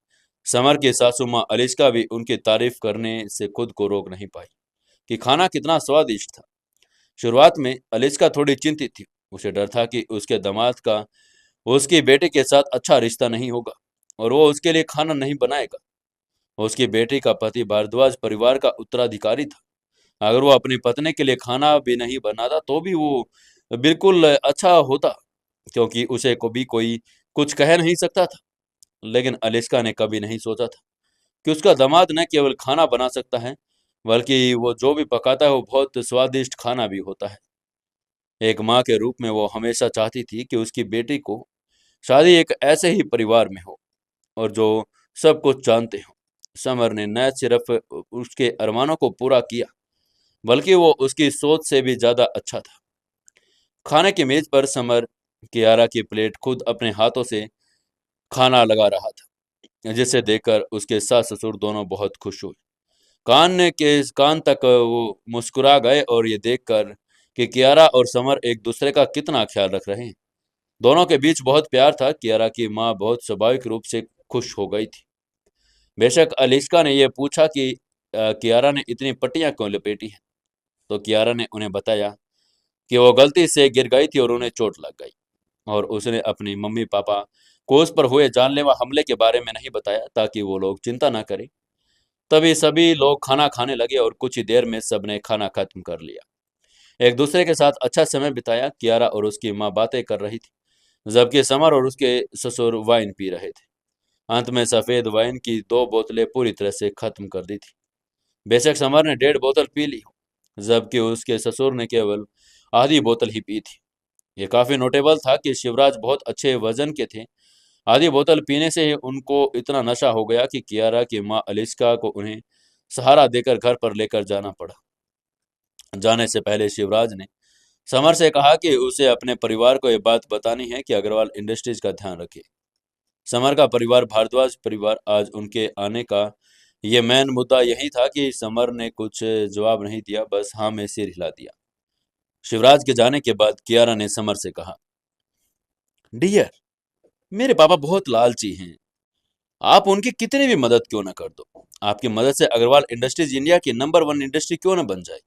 समर की सासू माँ अलिस्का भी उनकी तारीफ करने से खुद को रोक नहीं पाई कि खाना कितना स्वादिष्ट था। शुरुआत में अलिस्का थोड़ी चिंतित थी। उसे डर था कि उसके दामाद का उसकी बेटी के साथ अच्छा रिश्ता नहीं होगा और वो उसके लिए खाना नहीं बनाएगा। उसकी बेटी का पति भारद्वाज परिवार का उत्तराधिकारी था। अगर वो अपनी पत्नी के लिए खाना भी नहीं बनाता तो भी वो बिल्कुल अच्छा होता, क्योंकि उसे कभी कोई कुछ कह नहीं सकता था। लेकिन अलिस्का ने कभी नहीं सोचा था कि उसका दामाद न केवल खाना बना सकता है, बल्कि वो जो भी पकाता है वो बहुत स्वादिष्ट खाना भी होता है। एक माँ के रूप में वो हमेशा चाहती थी कि उसकी बेटी को शादी एक ऐसे ही परिवार में हो और जो सब कुछ जानते हो। समर ने न सिर्फ उसके अरमानों को पूरा किया, बल्कि वो उसकी सोच से भी ज्यादा अच्छा था। खाने की मेज पर समर कियारा की प्लेट खुद अपने हाथों से खाना लगा रहा था, जिसे देखकर उसके सास ससुर दोनों बहुत खुश हुए। कान तक वो मुस्कुरा गए और ये देखकर कि कियारा और समर एक दूसरे का कितना ख्याल रख रहे हैं। दोनों के बीच बहुत प्यार था। कियारा की माँ बहुत स्वाभाविक रूप से खुश हो गई थी। बेशक अलिस्का ने यह पूछा कि कियारा ने इतनी पट्टियां क्यों लपेटी हैं, तो कियारा ने उन्हें बताया कि वो गलती से गिर गई थी और उन्हें चोट लग गई, और उसने अपनी मम्मी पापा को उस पर हुए जानलेवा हमले के बारे में नहीं बताया ताकि वो लोग चिंता ना करें। तभी सभी लोग खाना खाने लगे और कुछ ही देर में सबने खाना खत्म कर लिया। एक दूसरे के साथ अच्छा समय बिताया। कियारा और उसकी माँ बातें कर रही थी, जबकि समर और उसके ससुर वाइन पी रहे थे। अंत में सफेद वाइन की 2 बोतलें पूरी तरह से खत्म कर दी थी। बेशक समर ने 1.5 बोतल पी ली, जबकि उसके ससुर ने केवल आधी बोतल ही पी थी। ये काफी नोटेबल था कि शिवराज बहुत अच्छे वजन के थे। आधी बोतल पीने से ही उनको इतना नशा हो गया कि कियारा की माँ अलिस्का को उन्हें सहारा देकर घर पर लेकर जाना पड़ा। जाने से पहले शिवराज ने समर से कहा कि उसे अपने परिवार को यह बात बतानी है कि अग्रवाल इंडस्ट्रीज का ध्यान रखे। समर का परिवार भारद्वाज परिवार, आज उनके आने का ये मेन मुद्दा यही था कि समर ने कुछ जवाब नहीं दिया, बस हाँ में सिर हिला दिया। शिवराज के जाने के बाद कियारा ने समर से कहा, डियर, मेरे पापा बहुत लालची हैं। आप उनकी कितनी भी मदद क्यों ना कर दो, आपकी मदद से अग्रवाल इंडस्ट्रीज इंडिया की नंबर 1 इंडस्ट्री क्यों ना बन जाए,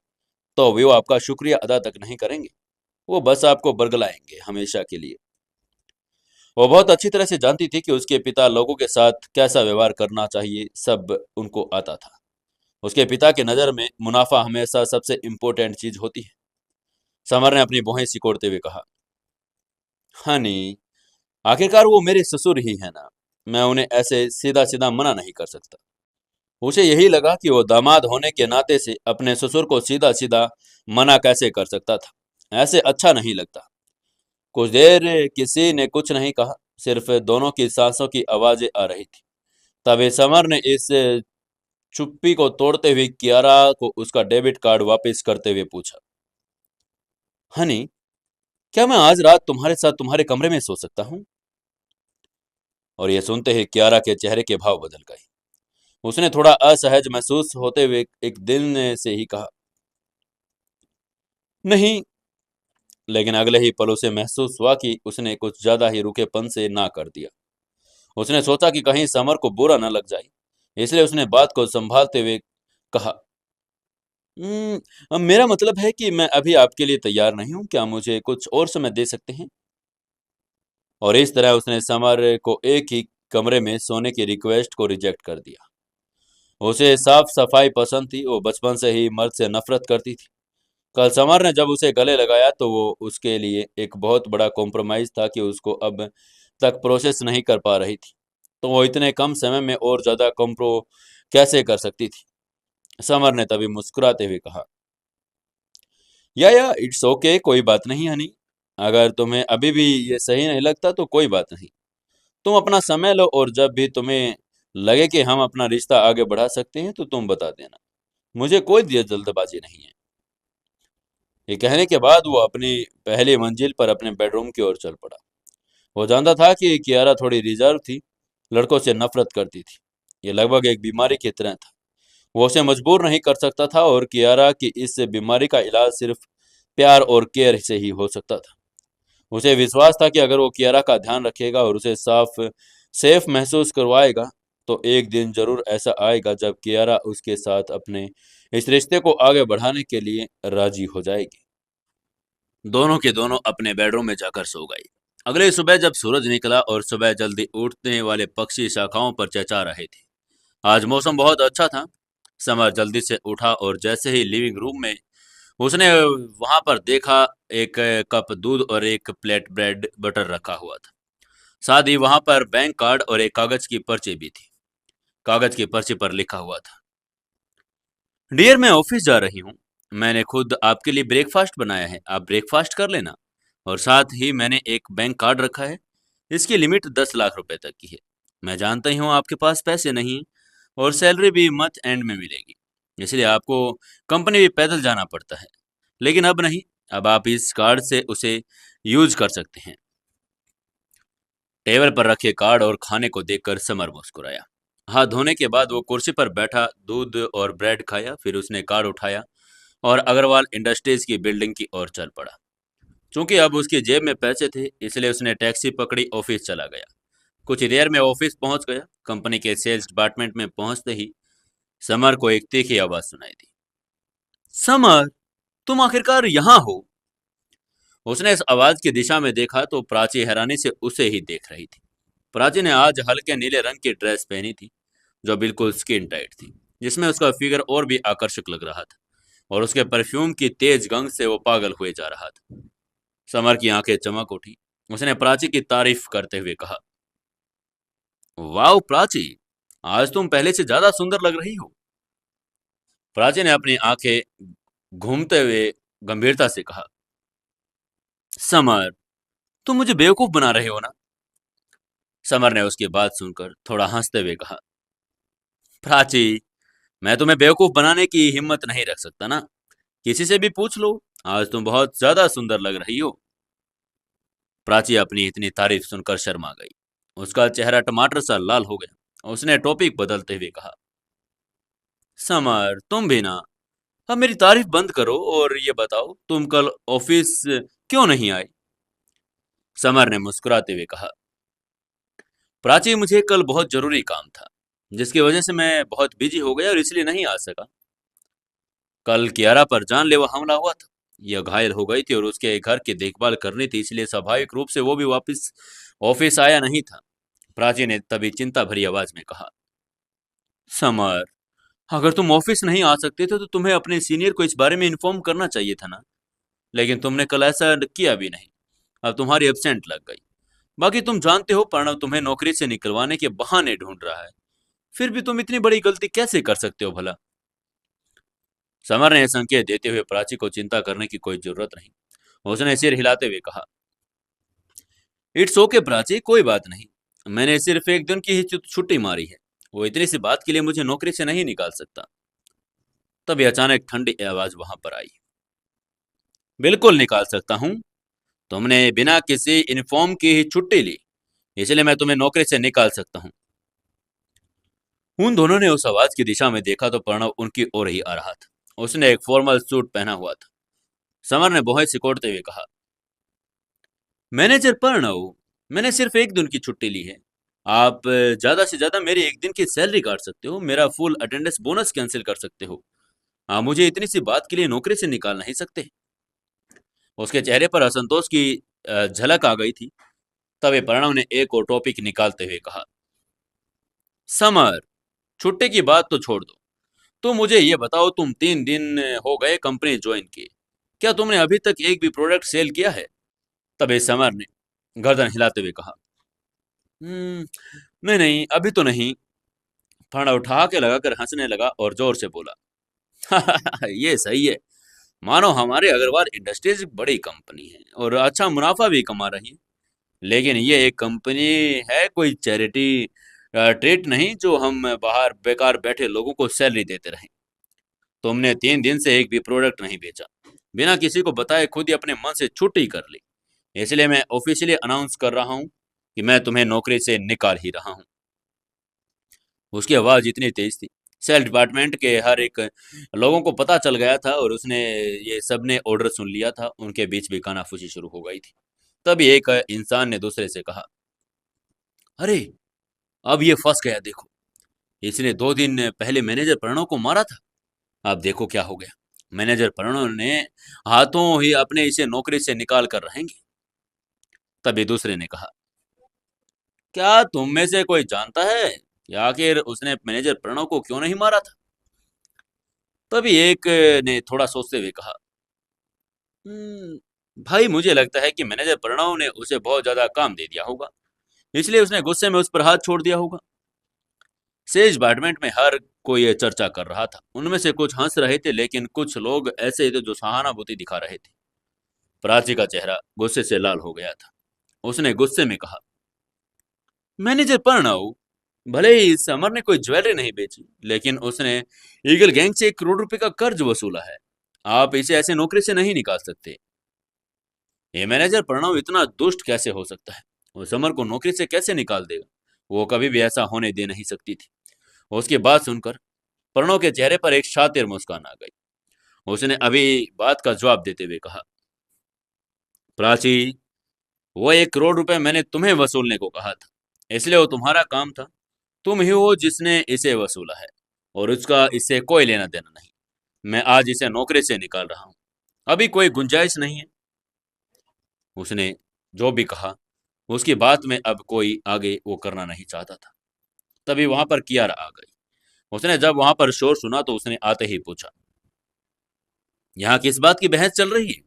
तो वे वो आपका शुक्रिया अदा तक नहीं करेंगे। वो बस आपको बरगलाएंगे हमेशा के लिए। वो बहुत अच्छी तरह से जानती थी कि उसके पिता लोगों के साथ कैसा व्यवहार करना चाहिए, सब उनको आता था। उसके पिता की नज़र में मुनाफा हमेशा सबसे इम्पोर्टेंट चीज होती है। समर ने अपनी भौहें सिकोड़ते हुए कहा, हनी, आखिरकार वो मेरे ससुर ही है ना, मैं उन्हें ऐसे सीधा सीधा मना नहीं कर सकता। उसे यही लगा कि वो दामाद होने के नाते से अपने ससुर को सीधा सीधा मना कैसे कर सकता था। ऐसे अच्छा नहीं लगता। कुछ देर किसी ने कुछ नहीं कहा, सिर्फ दोनों की सांसों की आवाजें आ रही थी। तभी समर ने इस चुप्पी को तोड़ते हुए कियारा को उसका डेबिट कार्ड वापस करते हुए पूछा, हनी, क्या मैं आज रात तुम्हारे साथ तुम्हारे कमरे में सो सकता हूँ? और यह सुनते ही कियारा के चेहरे के भाव बदल गए। उसने थोड़ा असहज महसूस होते हुए एक दिन से ही कहा, नहीं। लेकिन अगले ही पल उसे महसूस हुआ कि उसने कुछ ज्यादा ही रुखेपन से ना कर दिया। उसने सोचा कि कहीं समर को बुरा न लग जाए, इसलिए उसने बात को संभालते हुए कहा, मेरा मतलब है कि मैं अभी आपके लिए तैयार नहीं हूं, क्या मुझे कुछ और समय दे सकते हैं? और इस तरह उसने समर को एक ही कमरे में सोने की रिक्वेस्ट को रिजेक्ट कर दिया। उसे साफ सफाई पसंद थी। वो बचपन से ही मर्द से नफरत करती थी। कल समर ने जब उसे गले लगाया तो वो उसके लिए एक बहुत बड़ा कॉम्प्रोमाइज था कि उसको अब तक प्रोसेस नहीं कर पा रही थी, तो वो इतने कम समय में और ज्यादा कॉम्प्रो कैसे कर सकती थी। समर ने तभी मुस्कुराते हुए कहा, या इट्स ओके, कोई बात नहीं हनी। अगर तुम्हें अभी भी ये सही नहीं लगता तो कोई बात नहीं। तुम अपना समय लो और जब भी तुम्हें लगे कि हम अपना रिश्ता आगे बढ़ा सकते हैं तो तुम बता देना। मुझे कोई दिया जल्दबाजी नहीं है। ये कहने के बाद वो अपनी पहली मंजिल पर अपने बेडरूम की ओर चल पड़ा। वो जानता था कि कियारा थोड़ी रिजर्व थी, लड़कों से नफरत करती थी। ये लगभग एक बीमारी की तरह था। वो उसे मजबूर नहीं कर सकता था और कियारा की इस बीमारी का इलाज सिर्फ प्यार और केयर से ही हो सकता था। उसे विश्वास था कि अगर वो कियारा का ध्यान रखेगा और उसे साफ सेफ महसूस करवाएगा तो एक दिन जरूर ऐसा आएगा जब कियारा उसके साथ अपने इस रिश्ते को आगे बढ़ाने के लिए राजी हो जाएगी। दोनों के दोनों अपने बेडरूम में जाकर सो गए। अगले सुबह जब सूरज निकला और सुबह जल्दी उठने वाले पक्षी शाखाओं पर चहचहा रहे थे। आज मौसम बहुत अच्छा था। समर जल्दी से उठा और जैसे ही लिविंग रूम में उसने वहां पर देखा, एक कप दूध और एक प्लेट ब्रेड बटर रखा हुआ था। साथ ही वहां पर बैंक कार्ड और एक कागज की पर्ची भी थी। कागज की पर्ची पर लिखा हुआ था, डियर, मैं ऑफिस जा रही हूँ। मैंने खुद आपके लिए ब्रेकफास्ट बनाया है, आप ब्रेकफास्ट कर लेना। और साथ ही मैंने एक बैंक कार्ड रखा है। इसकी लिमिट 10 लाख रुपए तक की है। मैं जानता ही हूँ आपके पास पैसे नहीं और सैलरी भी मंथ एंड में मिलेगी, इसलिए आपको कंपनी भी पैदल जाना पड़ता है। लेकिन अब नहीं, अब आप इस कार्ड से उसे यूज कर सकते हैं। टेबल पर रखे कार्ड और खाने को देखकर समर मुस्कुराया। हाथ धोने के बाद वो कुर्सी पर बैठा दूध और ब्रेड खाया, फिर उसने कार्ड उठाया और अग्रवाल इंडस्ट्रीज की बिल्डिंग की ओर चल पड़ा। चूंकि अब उसकी जेब में पैसे थे, इसलिए उसने टैक्सी पकड़ी, ऑफिस चला गया। कुछ ही देर में ऑफिस पहुंच गया। कंपनी के सेल्स डिपार्टमेंट में पहुंचते ही समर को एक तीखी आवाज सुनाई दी, समर, तुम आखिरकार यहाँ हो। उसने इस आवाज की दिशा में देखा तो प्राची हैरानी से उसे ही देख रही थी। प्राची ने आज हल्के नीले रंग की ड्रेस पहनी थी, जो बिल्कुल स्किन टाइट थी, जिसमें उसका फिगर और भी आकर्षक लग रहा था। और उसके परफ्यूम की तेज गंध से वो पागल हुए जा रहा था। समर की आंखें चमक उठी। उसने प्राची की तारीफ करते हुए कहा, वाह प्राची, आज तुम पहले से ज्यादा सुंदर लग रही हो। प्राची ने अपनी आंखें घूमते हुए गंभीरता से कहा, समर, तुम मुझे बेवकूफ बना रहे हो ना। समर ने उसकी बात सुनकर थोड़ा हंसते हुए कहा, प्राची, मैं तुम्हें बेवकूफ बनाने की हिम्मत नहीं रख सकता ना। किसी से भी पूछ लो, आज तुम बहुत ज्यादा सुंदर लग रही हो। प्राची अपनी इतनी तारीफ सुनकर शर्मा गई। उसका चेहरा टमाटर सा लाल हो गया। उसने टॉपिक बदलते हुए कहा, समर, तुम भी ना, अब मेरी तारीफ बंद करो और ये बताओ तुम कल ऑफिस क्यों नहीं आए। समर ने मुस्कुराते हुए कहा, प्राची, मुझे कल बहुत जरूरी काम था, जिसकी वजह से मैं बहुत बिजी हो गया और इसलिए नहीं आ सका। कल कियारा पर जानलेवा हमला हुआ था। यह घायल हो गई थी और उसके घर की देखभाल करनी थी, इसलिए स्वाभाविक रूप से वो भी वापस ऑफिस आया नहीं था। प्राची ने तभी चिंता भरी आवाज में कहा, समर, अगर तुम ऑफिस नहीं आ सकते थे तो तुम्हें अपने सीनियर को इस बारे में इन्फॉर्म करना चाहिए था ना। लेकिन तुमने कल ऐसा किया भी नहीं। अब तुम्हारी एब्सेंट लग गई। बाकी तुम जानते हो प्रणव तुम्हें नौकरी से निकलवाने के बहाने ढूंढ रहा है। फिर भी तुम इतनी बड़ी गलती कैसे कर सकते हो भला। समर ने संकेत देते हुए प्राची को चिंता करने की कोई जरूरत नहीं। उसने सिर हिलाते हुए कहा, इट्स ओके प्राची, कोई बात नहीं। मैंने सिर्फ एक दिन की ही छुट्टी मारी है। वो इतनी सी बात के लिए मुझे नौकरी से नहीं निकाल सकता। तभी अचानक ठंडी आवाज वहां पर आई, बिल्कुल निकाल सकता हूँ। तुमने बिना किसी इन्फॉर्म की ही छुट्टी ली, इसलिए मैं तुम्हें नौकरी से निकाल सकता हूँ। उन दोनों ने उस आवाज की दिशा में देखा तो प्रणव उनकी ओर ही आ रहा था। उसने एक फॉर्मल सूट पहना हुआ था। समर ने भौहें सिकोड़ते हुए कहा, मैनेजर प्रणव, मैंने सिर्फ एक दिन की छुट्टी ली है। आप ज्यादा से ज्यादा मेरी एक दिन की सैलरी काट सकते हो, मेरा फुल अटेंडेंस बोनस कैंसिल कर सकते हो। आप मुझे इतनी सी बात के लिए नौकरी से निकाल नहीं सकते। उसके चेहरे पर असंतोष की झलक आ गई थी। तभी प्रणव ने एक और टॉपिक निकालते हुए कहा, समर, छुट्टी की बात तो छोड़ दो। तो मुझे ये बताओ, तुम 3 दिन हो गए कंपनी ज्वाइन किए, क्या तुमने अभी तक एक भी प्रोडक्ट सेल किया है? तभी समर ने गर्दन हिलाते हुए कहा, "हम्म, नहीं नहीं, अभी तो नहीं।" फाड़ा उठा के लगाकर हंसने लगा और जोर से बोला, ये सही है। मानो हमारे अग्रवाल इंडस्ट्रीज एक बड़ी कंपनी है और अच्छा मुनाफा भी कमा रही है, लेकिन ये एक कंपनी है, कोई चैरिटी ट्रेट नहीं जो हम बाहर बेकार बैठे लोगों को सैलरी देते रहें। तुमने 3 दिन से एक भी प्रोडक्ट नहीं बेचा, बिना किसी को बताए खुद ही अपने मन से छुट्टी कर ली। इसलिए मैं ऑफिशियली अनाउंस कर रहा हूँ कि मैं तुम्हें नौकरी से निकाल ही रहा हूँ। उसकी आवाज़ इतनी तेज थी, सेल डिपार्टमेंट के हर एक लोगों को पता चल गया था और उसने ये सब ने ऑर्डर सुन लिया था। उनके बीच भी कानाफूसी शुरू हो गई थी। तभी एक इंसान ने दूसरे से कहा, अरे, अब ये फंस गया देखो, इसने 2 दिन पहले मैनेजर प्रणव को मारा था। अब देखो क्या हो गया। मैनेजर प्रणव ने हाथों ही अपने इसे नौकरी से निकाल कर रहेंगे। तभी दूसरे ने कहा, क्या तुम में से कोई जानता है कि आखिर उसने मैनेजर प्रणव को क्यों नहीं मारा था? तभी एक ने थोड़ा सोचते हुए कहा, भाई मुझे लगता है कि मैनेजर प्रणव ने उसे बहुत ज्यादा काम दे दिया होगा, इसलिए उसने गुस्से में उस पर हाथ छोड़ दिया होगा। सेज डिपार्टमेंट में हर कोई ये चर्चा कर रहा था। उनमें से कुछ हंस रहे थे, लेकिन कुछ लोग ऐसे ही थे जो सहानुभूति दिखा रहे थे। प्राची का चेहरा गुस्से से लाल हो गया था। उसने गुस्से में कहा, मैनेजर प्रणव, भले ही इस समर ने कोई ज्वेलरी नहीं बेची, लेकिन उसने ईगल गैंग से 1 करोड़ रुपए का कर्ज वसूला है। आप इसे ऐसे नौकरी से नहीं निकाल सकते। ये मैनेजर प्रणव इतना दुष्ट कैसे हो सकता है? वो समर को नौकरी से कैसे निकाल देगा? वो कभी भी ऐसा होने दे नहीं सकती थी। उसकी बात सुनकर प्रणव के चेहरे पर एक शातिर मुस्कान आ गई। उसने अभी बात का जवाब देते हुए कहा, प्राची, वो 1 करोड़ रुपए मैंने तुम्हें वसूलने को कहा था, इसलिए वो तुम्हारा काम था। तुम ही हो जिसने इसे वसूला है और उसका इससे कोई लेना देना नहीं। मैं आज इसे नौकरी से निकाल रहा हूँ। अभी कोई गुंजाइश नहीं है। उसने जो भी कहा, उसकी बात में अब कोई आगे वो करना नहीं चाहता था। तभी वहां पर कियारा आ गई। उसने जब वहां पर शोर सुना तो उसने आते ही पूछा, यहाँ किस बात की बहस चल रही है?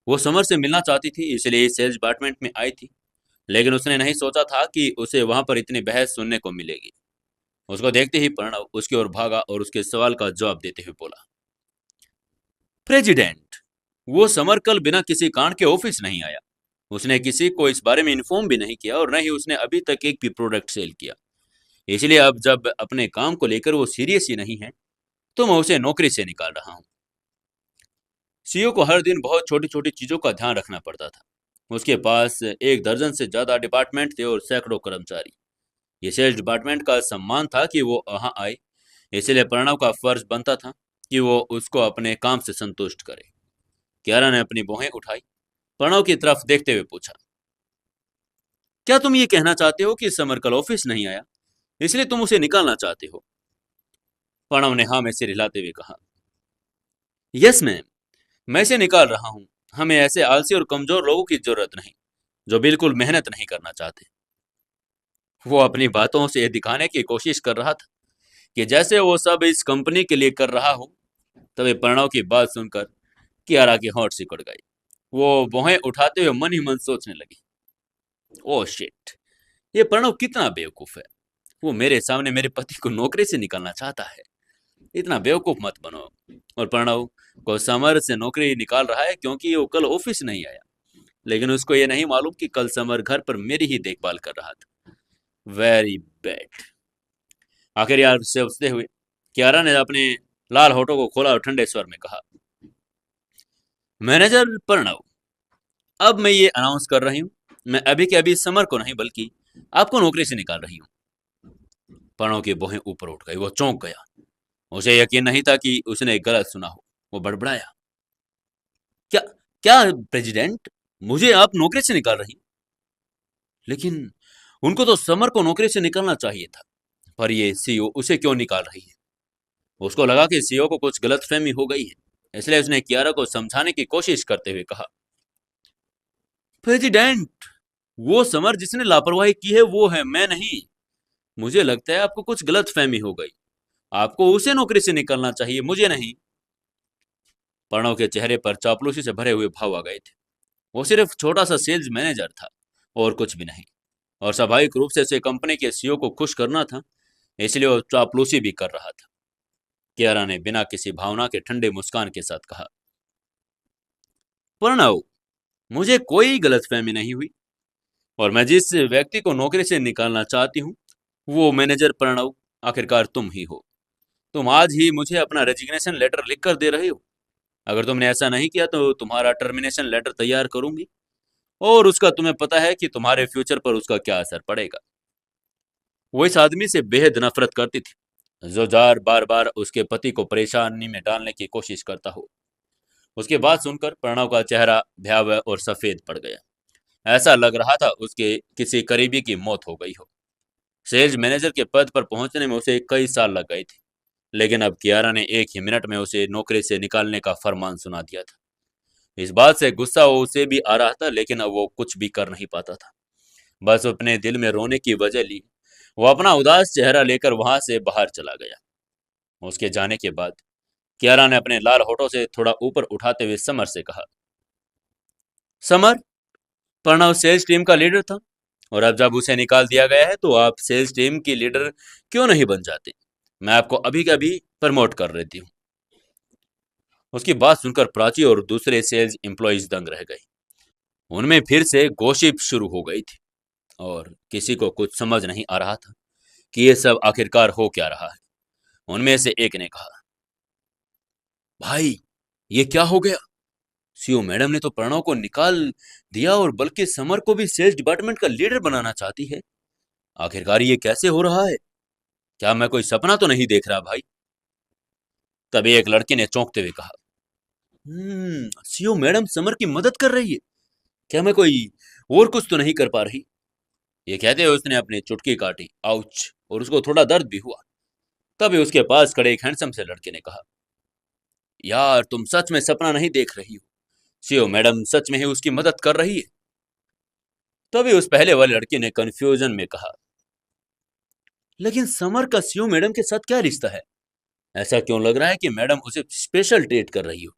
वो समर से मिलना चाहती थी, इसलिए सेल्स डिपार्टमेंट में आई थी, लेकिन उसने नहीं सोचा था कि उसे वहां पर इतनी बहस सुनने को मिलेगी। उसको देखते ही प्रणव उसकी ओर भागा और उसके सवाल का जवाब देते हुए बोला, प्रेसिडेंट, वो समर कल बिना किसी कारण के ऑफिस नहीं आया। उसने किसी को इस बारे में इन्फॉर्म भी नहीं किया और न ही उसने अभी तक एक भी प्रोडक्ट सेल किया। इसलिए अब जब अपने काम को लेकर वो सीरियस ही नहीं है, तो मैं उसे नौकरी से निकाल रहा हूँ। सीईओ को हर दिन बहुत छोटी छोटी चीजों का ध्यान रखना पड़ता था। उसके पास 1 दर्जन से ज्यादा डिपार्टमेंट थे और सैकड़ों कर्मचारी। ये सेल्स डिपार्टमेंट का सम्मान था कि वो वहां आए, इसलिए प्रणव का फर्ज बनता था कि वो उसको अपने काम से संतुष्ट करे। कियारा ने अपनी भौहें उठाई, प्रणव की तरफ देखते हुए पूछा, क्या तुम ये कहना चाहते हो कि समर कल ऑफिस नहीं आया, इसलिए तुम उसे निकालना चाहते हो? प्रणव ने हाँ में सिर हिलाते हुए कहा, यस मैम, मैं इसे निकाल रहा हूँ। हमें ऐसे आलसी और कमजोर लोगों की जरूरत नहीं, जो बिल्कुल मेहनत नहीं करना चाहते। वो अपनी बातों से ये दिखाने की कोशिश कर रहा था कि जैसे वो सब इस कंपनी के लिए कर रहा हो। तभी प्रणव की बात सुनकर कियारा की होंठ सिकुड़ गई। वो भौहें उठाते हुए मन ही मन सोचने लगी, ओह शिट, ये प्रणव कितना बेवकूफ है। वो मेरे सामने मेरे पति को नौकरी से निकालना चाहता है। इतना बेवकूफ मत बनो। और प्रणव को समर से नौकरी निकाल रहा है क्योंकि वो कल ऑफिस नहीं आया, लेकिन उसको ये नहीं मालूम कि कल समर घर पर मेरी ही देखभाल कर रहा था। Very bad. आखिर यार से उठते हुए कियारा ने अपने लाल होठों को खोला और ठंडे स्वर में कहा, मैनेजर प्रणव, अब मैं ये अनाउंस कर रही हूँ, मैं अभी के अभी समर को नहीं बल्कि आपको नौकरी से निकाल रही हूँ। प्रणव की भौहें ऊपर उठ गई। वो चौंक गया। उसे यकीन नहीं था कि उसने गलत सुना हो। वो बड़बड़ाया, क्या क्या प्रेसिडेंट, मुझे आप नौकरी से निकाल रही? लेकिन उनको तो समर को नौकरी से निकालना चाहिए था, पर ये सीईओ उसे क्यों निकाल रही है? उसको लगा कि सीईओ को कुछ गलतफहमी हो गई है, इसलिए उसने कियारा को समझाने की कोशिश करते हुए कहा, प्रेसिडेंट, वो समर जिसने लापरवाही की है वो है, मैं नहीं। मुझे लगता है आपको कुछ गलतफहमी हो गई। आपको उसे नौकरी से निकालना चाहिए, मुझे नहीं। प्रणव के चेहरे पर चापलूसी से भरे हुए भाव आ गए थे। वो सिर्फ छोटा सा सेल्स मैनेजर था और कुछ भी नहीं। और स्वाभाविक रूप से उसे कंपनी के सीईओ को खुश करना था, इसलिए वो चापलूसी भी कर रहा था। कियारा ने बिना किसी भावना के ठंडे मुस्कान के साथ कहा, प्रणव, मुझे कोई गलतफहमी नहीं हुई और मैं जिस व्यक्ति को नौकरी से निकालना चाहती हूँ वो मैनेजर प्रणव आखिरकार तुम ही हो। तुम आज ही मुझे अपना रेजिग्नेशन लेटर लिख कर दे रहे हो। अगर तुमने ऐसा नहीं किया तो तुम्हारा टर्मिनेशन लेटर तैयार करूंगी और उसका तुम्हें पता है कि तुम्हारे फ्यूचर पर उसका क्या असर पड़ेगा। वो इस आदमी से बेहद नफरत करती थी जो जार बार बार उसके पति को परेशानी में डालने की कोशिश करता हो। उसकी बात सुनकर प्रणव का चेहरा भयावह और सफेद पड़ गया। ऐसा लग रहा था उसके किसी करीबी की मौत हो गई हो। सेल्स मैनेजर के पद पर पहुंचने में उसे कई साल लग गए थे, लेकिन अब कियारा ने एक ही मिनट में उसे नौकरी से निकालने का फरमान सुना दिया था। इस बात से गुस्सा उसे भी आ रहा था, लेकिन अब वो कुछ भी कर नहीं पाता था। बस अपने दिल में रोने की वजह ली वो अपना उदास चेहरा लेकर वहां से बाहर चला गया। उसके जाने के बाद कियारा ने अपने लाल होठों से थोड़ा ऊपर उठाते हुए समर से कहा, समर, प्रणव सेल्स टीम का लीडर था और अब जब उसे निकाल दिया गया है तो आप सेल्स टीम की लीडर क्यों नहीं बन जाते? मैं आपको अभी के अभी प्रमोट कर देती हूँ। उसकी बात सुनकर प्राची और दूसरे सेल्स एम्प्लॉइज दंग रह गए। उनमें फिर से गॉसिप शुरू हो गई थी और किसी को कुछ समझ नहीं आ रहा था कि ये सब आखिरकार हो क्या रहा है। उनमें से एक ने कहा, भाई, ये क्या हो गया? सीईओ मैडम ने तो प्रणव को निकाल दिया और बल्कि समर को भी सेल्स डिपार्टमेंट का लीडर बनाना चाहती है। आखिरकार ये कैसे हो रहा है? क्या मैं कोई सपना तो नहीं देख रहा भाई? तभी एक लड़के ने चौंकते हुए कहा, सीईओ मैडम समर की मदद कर रही है। क्या मैं कोई और कुछ तो नहीं कर पा रही? ये कहते हुए उसने अपनी चुटकी काटी, आउच, और उसको थोड़ा दर्द भी हुआ। तभी उसके पास खड़े एक हैंडसम से लड़के ने कहा, यार तुम सच में सपना नहीं देख रही हो, सीईओ मैडम सच में ही उसकी मदद कर रही है। तभी उस पहले वाले लड़के ने कंफ्यूजन में कहा, लेकिन समर का सीईओ मैडम के साथ क्या रिश्ता है? ऐसा क्यों लग रहा है कि मैडम उसे स्पेशल ट्रीट कर रही हो?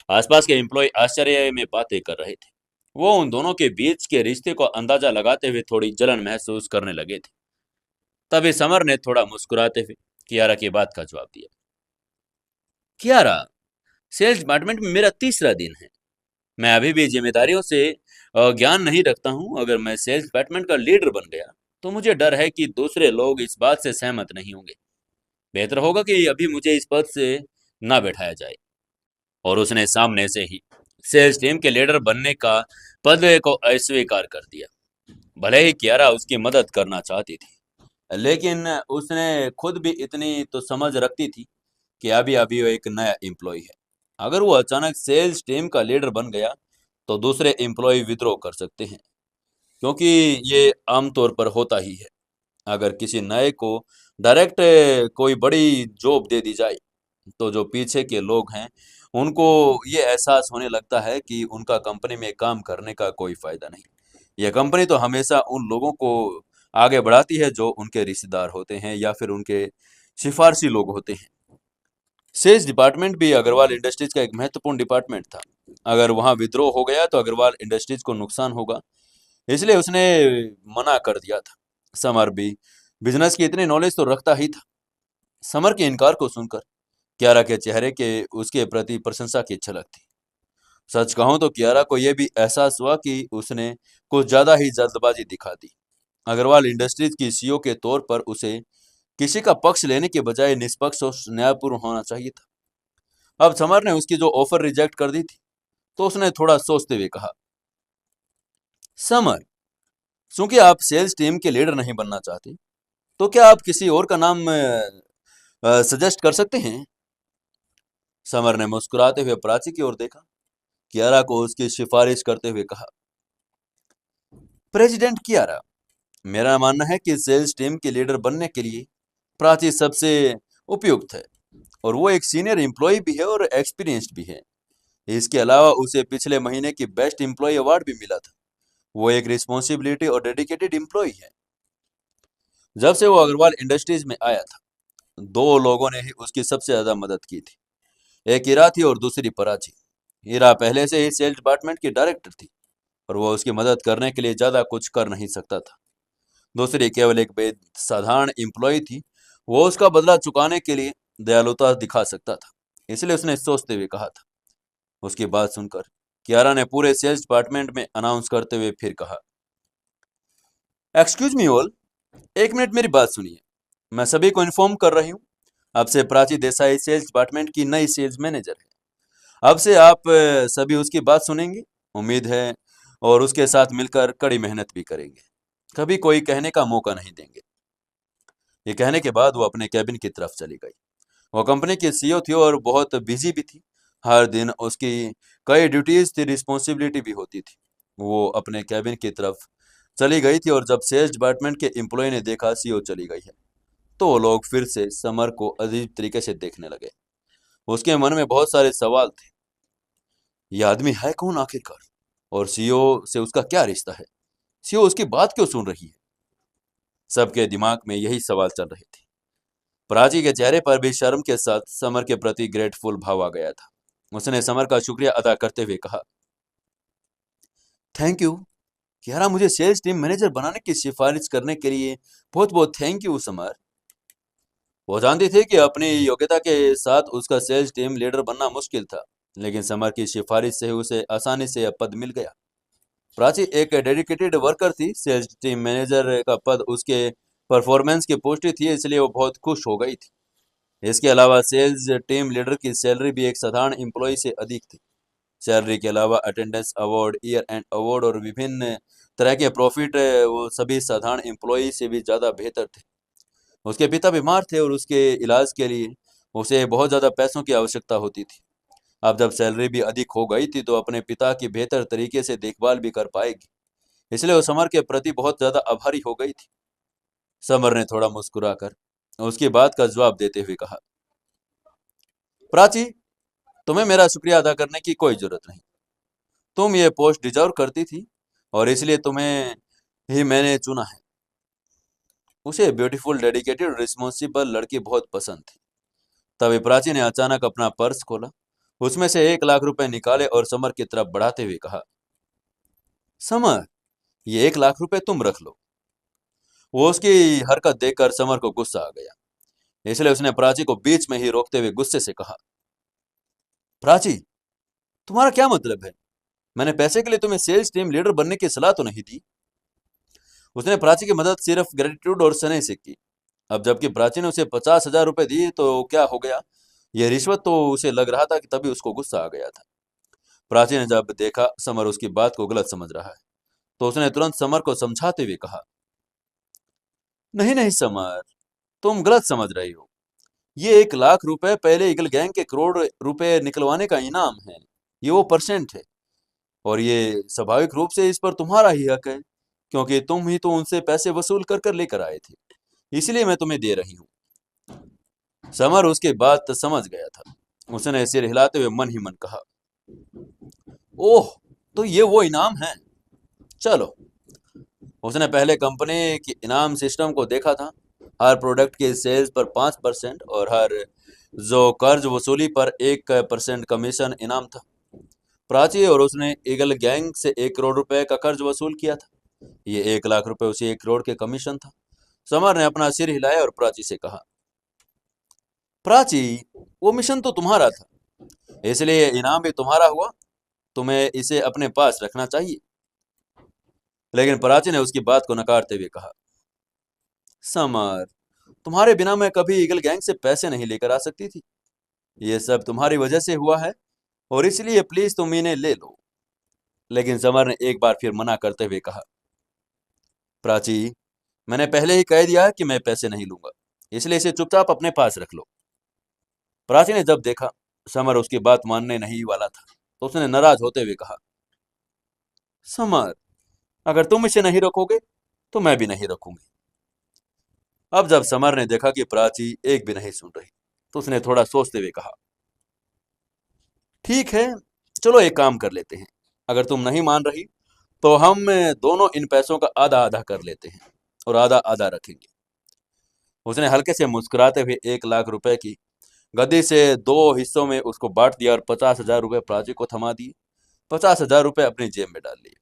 आसपास के एम्प्लॉय आश्चर्य में बातें कर रहे थे। वो उन दोनों के बीच के रिश्ते को अंदाजा लगाते हुए थोड़ी जलन महसूस करने लगे थे। तभी समर ने थोड़ा मुस्कुराते हुए कियारा की बात का जवाब दिया, कियारा, सेल्स डिपार्टमेंट में मेरा तीसरा दिन है। मैं अभी भी जिम्मेदारियों से ज्ञान नहीं रखता हूँ। अगर मैं सेल्स डिपार्टमेंट का लीडर बन गया तो मुझे डर है कि दूसरे लोग इस बात से सहमत नहीं होंगे। बेहतर होगा कि अभी मुझे इस पद से ना बैठाया जाए। और उसने सामने से ही सेल्स टीम के लीडर बनने का पद को अस्वीकार कर दिया। भले ही कियारा उसकी मदद करना चाहती थी, लेकिन उसने खुद भी इतनी तो समझ रखती थी कि अभी अभी वो एक नया एम्प्लॉय है। अगर वो अचानक सेल्स टीम का लीडर बन गया तो दूसरे एम्प्लॉय विद्रोह कर सकते हैं, क्योंकि ये आमतौर पर होता ही है। अगर किसी नए को डायरेक्ट कोई बड़ी जॉब दे दी जाए तो जो पीछे के लोग हैं उनको ये एहसास होने लगता है कि उनका कंपनी में काम करने का कोई फायदा नहीं। यह कंपनी तो हमेशा उन लोगों को आगे बढ़ाती है जो उनके रिश्तेदार होते हैं या फिर उनके सिफारशी लोग होते हैं। सेल्स डिपार्टमेंट भी अग्रवाल इंडस्ट्रीज का एक महत्वपूर्ण डिपार्टमेंट था। अगर वहां विद्रोह हो गया तो अग्रवाल इंडस्ट्रीज को नुकसान होगा, इसलिए उसने मना कर दिया था। समर भी बिजनेस की इतनी नॉलेज तो रखता ही था। समर के इनकार को सुनकर कियारा के चेहरे के उसके प्रति प्रशंसा की झलक थी। सच कहूं तो कियारा को यह भी एहसास हुआ कि उसने कुछ ज्यादा ही जल्दबाजी दिखा दी। अग्रवाल इंडस्ट्रीज की सीईओ के तौर पर उसे किसी का पक्ष लेने के बजाय निष्पक्ष और न्यायपूर्ण होना चाहिए था। अब समर ने उसकी जो ऑफर रिजेक्ट कर दी थी तो उसने थोड़ा सोचते हुए कहा, समर, चूंकि आप सेल्स टीम के लीडर नहीं बनना चाहते तो क्या आप किसी और का नाम सजेस्ट कर सकते हैं? समर ने मुस्कुराते हुए प्राची की ओर देखा, कियारा को उसकी सिफारिश करते हुए कहा, प्रेसिडेंट कियारा, मेरा मानना है कि सेल्स टीम के लीडर बनने के लिए प्राची सबसे उपयुक्त है और वो एक सीनियर एम्प्लॉय भी है और एक्सपीरियंस्ड भी है। इसके अलावा उसे पिछले महीने की बेस्ट एम्प्लॉय अवार्ड भी मिला था। वो एक रिस्पॉन्सिबिलिटी और डेडिकेटेड एम्प्लॉय है। जब से वो अग्रवाल इंडस्ट्रीज में आया था दो लोगों ने ही उसकी सबसे ज्यादा मदद की थी। एक हीरा थी और दूसरी प्राची। हीरा पहले से ही सेल्स डिपार्टमेंट की डायरेक्टर थी और वो उसकी मदद करने के लिए ज्यादा कुछ कर नहीं सकता था। दूसरी केवल एक साधारण एम्प्लॉय थी। वो उसका बदला चुकाने के लिए दयालुता दिखा सकता था, इसलिए उसने सोचते हुए कहा था। उसकी बात सुनकर कियारा ने पूरे सेल्स डिपार्टमेंट में अनाउंस करते हुए फिर कहा, एक्सक्यूज मी ऑल, एक मिनट मेरी बात सुनिए। मैं सभी को इन्फॉर्म कर रही हूँ, अब से प्राची देसाई सेल्स डिपार्टमेंट की नई सेल्स मैनेजर है। अब से आप सभी उसकी बात सुनेंगे, उम्मीद है, और उसके साथ मिलकर कड़ी मेहनत भी करेंगे। कभी कोई कहने का मौका नहीं देंगे। ये कहने के बाद वो अपने कैबिन की तरफ चली गई। वो कंपनी की सीईओ थी और बहुत बिजी भी थी। हर दिन उसकी कई ड्यूटीज थी, रिस्पॉन्सिबिलिटी भी होती थी। वो अपने कैबिन की तरफ चली गई थी और जब सेल्स डिपार्टमेंट के एम्प्लॉय ने देखा सीईओ चली गई है, तो वो लोग फिर से समर को अजीब तरीके से देखने लगे। उसके मन में बहुत सारे सवाल थे। यह आदमी है कौन आखिरकार, और सीईओ से उसका क्या रिश्ता है? सीईओ उसकी बात क्यों सुन रही है? सबके दिमाग में यही सवाल चल रहे थे। प्राची के चेहरे पर भी शर्म के साथ समर के प्रति ग्रेटफुल भाव आ गया था। उसने समर का शुक्रिया अदा करते हुए कहा, थैंक यू यारा, मुझे सेल्स टीम मैनेजर बनाने की सिफारिश करने के लिए बहुत बहुत थैंक यू समर। वो जानती थी कि अपनी योग्यता के साथ उसका सेल्स टीम लीडर बनना मुश्किल था, लेकिन समर की सिफारिश से उसे आसानी से यह पद मिल गया। प्राची एक डेडिकेटेड वर्कर थी। सेल्स टीम मैनेजर का पद उसके परफॉर्मेंस की पुष्टि थी, इसलिए वो बहुत खुश हो गई थी। इसके अलावा सेल्स टीम लीडर की सैलरी भी एक साधारण एम्प्लॉय से अधिक थी। सैलरी के अलावा attendance award, year and award और विभिन्न तरह के प्रॉफिट वो सभी साधारण एम्प्लॉय से भी ज़्यादा बेहतर थे। उसके पिता बीमार थे और उसके इलाज के लिए उसे बहुत ज़्यादा पैसों की आवश्यकता होती थी। अब जब सैलरी भी अधिक हो गई थी, तो अपने पिता की बेहतर तरीके से देखभाल भी कर पाएगी, इसलिए वो समर के प्रति बहुत ज़्यादा आभारी हो गई थी। समर ने थोड़ा मुस्कुराकर उसकी बात का जवाब देते हुए कहा, प्राची, तुम्हें मेरा शुक्रिया अदा करने की कोई जरूरत नहीं। तुम ये पोस्ट डिजर्व करती थी और इसलिए तुम्हें ही मैंने चुना है। उसे ब्यूटीफुल, डेडिकेटेड, रिस्पॉन्सिबल लड़की बहुत पसंद थी। तभी प्राची ने अचानक अपना पर्स खोला, उसमें से 1 लाख रुपए निकाले और समर की तरफ बढ़ाते हुए कहा, समर, ये 1 लाख रुपए तुम रख लो। वो उसकी हरकत देखकर समर को गुस्सा आ गया, इसलिए उसने प्राची को बीच में ही रोकते हुए गुस्से से कहा, प्राची, तुम्हारा क्या मतलब है? मैंने पैसे के लिए तुम्हें सेल्स टीम लीडर बनने की सलाह तो नहीं दी। उसने प्राची की मदद सिर्फ ग्रेटिट्यूड और स्नेह से की। अब जबकि प्राची ने उसे 50,000 रुपए दिए तो क्या हो गया? यह रिश्वत तो उसे लग रहा था कि तभी उसको गुस्सा आ गया था। प्राची ने जब देखा समर उसकी बात को गलत समझ रहा है, तो उसने तुरंत समर को समझाते हुए कहा, नहीं नहीं समर, तुम गलत समझ रही हो। ये 1 लाख रुपए पहले ईगल गैंग के करोड़ रुपए निकलवाने का इनाम है। ये वो परसेंट है, और ये स्वाभाविक रूप से इस पर तुम्हारा ही हक है, क्योंकि तुम ही तो उनसे पैसे वसूल कर कर लेकर आए थे, इसलिए मैं तुम्हें दे रही हूँ। समर उसकी बात समझ गया था। उसने सिर हिलाते हुए मन ही मन कहा, ओह, तो ये वो इनाम है। चलो। उसने पहले कंपनी की इनाम सिस्टम को देखा था। हर प्रोडक्ट के सेल्स पर 5% और हर जो कर्ज वसूली पर 1% कमीशन इनाम था। प्राची और उसने ईगल गैंग से 1 करोड़ रुपए का कर्ज वसूल किया था। ये 1 लाख रुपए उसे 1 करोड़ के कमीशन था। समर ने अपना सिर हिलाया और प्राची से कहा, प्राची, वो मिशन तो तुम्हारा था, इसलिए इनाम भी तुम्हारा हुआ। तुम्हें इसे अपने पास रखना चाहिए। लेकिन प्राची ने उसकी बात को नकारते हुए कहा, समर, तुम्हारे बिना मैं कभी ईगल गैंग से पैसे नहीं लेकर आ सकती थी। ये सब तुम्हारी वजह से हुआ है, और इसलिए प्लीज तुम इन्हें ले लो। लेकिन समर ने एक बार फिर मना करते हुए कहा, प्राची, मैंने पहले ही कह दिया है कि मैं पैसे नहीं लूंगा, इसलिए इसे चुपचाप अपने पास रख लो। प्राची ने जब देखा समर उसकी बात मानने नहीं वाला था, तो उसने नाराज होते हुए कहा, समर, अगर तुम इसे नहीं रखोगे तो मैं भी नहीं रखूंगी। अब जब समर ने देखा कि प्राची एक भी नहीं सुन रही, तो उसने थोड़ा सोचते हुए कहा, ठीक है, चलो एक काम कर लेते हैं। अगर तुम नहीं मान रही तो हम दोनों इन पैसों का आधा आधा कर लेते हैं और आधा आधा रखेंगे। उसने हल्के से मुस्कुराते हुए 1 लाख रुपए की गद्दी से 2 हिस्सों में उसको बांट दिया और 50,000 रुपए प्राची को थमा दिए। 50,000 रुपए अपनी जेब में डाल लिए।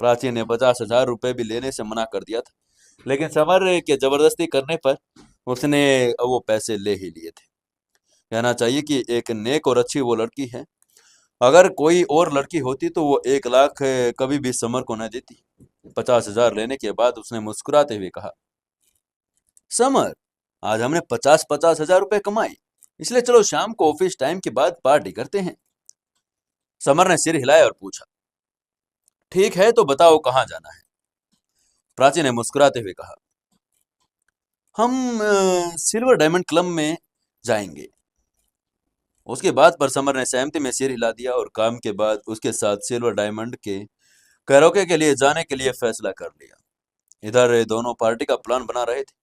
प्राची ने 50,000 रुपए भी लेने से मना कर दिया था, लेकिन समर के जबरदस्ती करने पर उसने वो पैसे ले ही लिए थे। कहना चाहिए कि एक नेक और अच्छी वो लड़की है। अगर कोई और लड़की होती तो वो 1 लाख कभी भी समर को न देती। 50,000 लेने के बाद उसने मुस्कुराते हुए कहा, समर, आज हमने 50,000 रुपए कमाए, इसलिए चलो शाम को ऑफिस टाइम के बाद पार्टी करते हैं। समर ने सिर हिलाया और पूछा, ठीक है, तो बताओ कहाँ जाना है। प्राची ने मुस्कुराते हुए कहा, हम सिल्वर डायमंड क्लब में जाएंगे। उसकी बात पर समर ने सहमति में सिर हिला दिया और काम के बाद उसके साथ सिल्वर डायमंड के कैरोके के लिए जाने के लिए फैसला कर लिया। इधर दोनों पार्टी का प्लान बना रहे थे,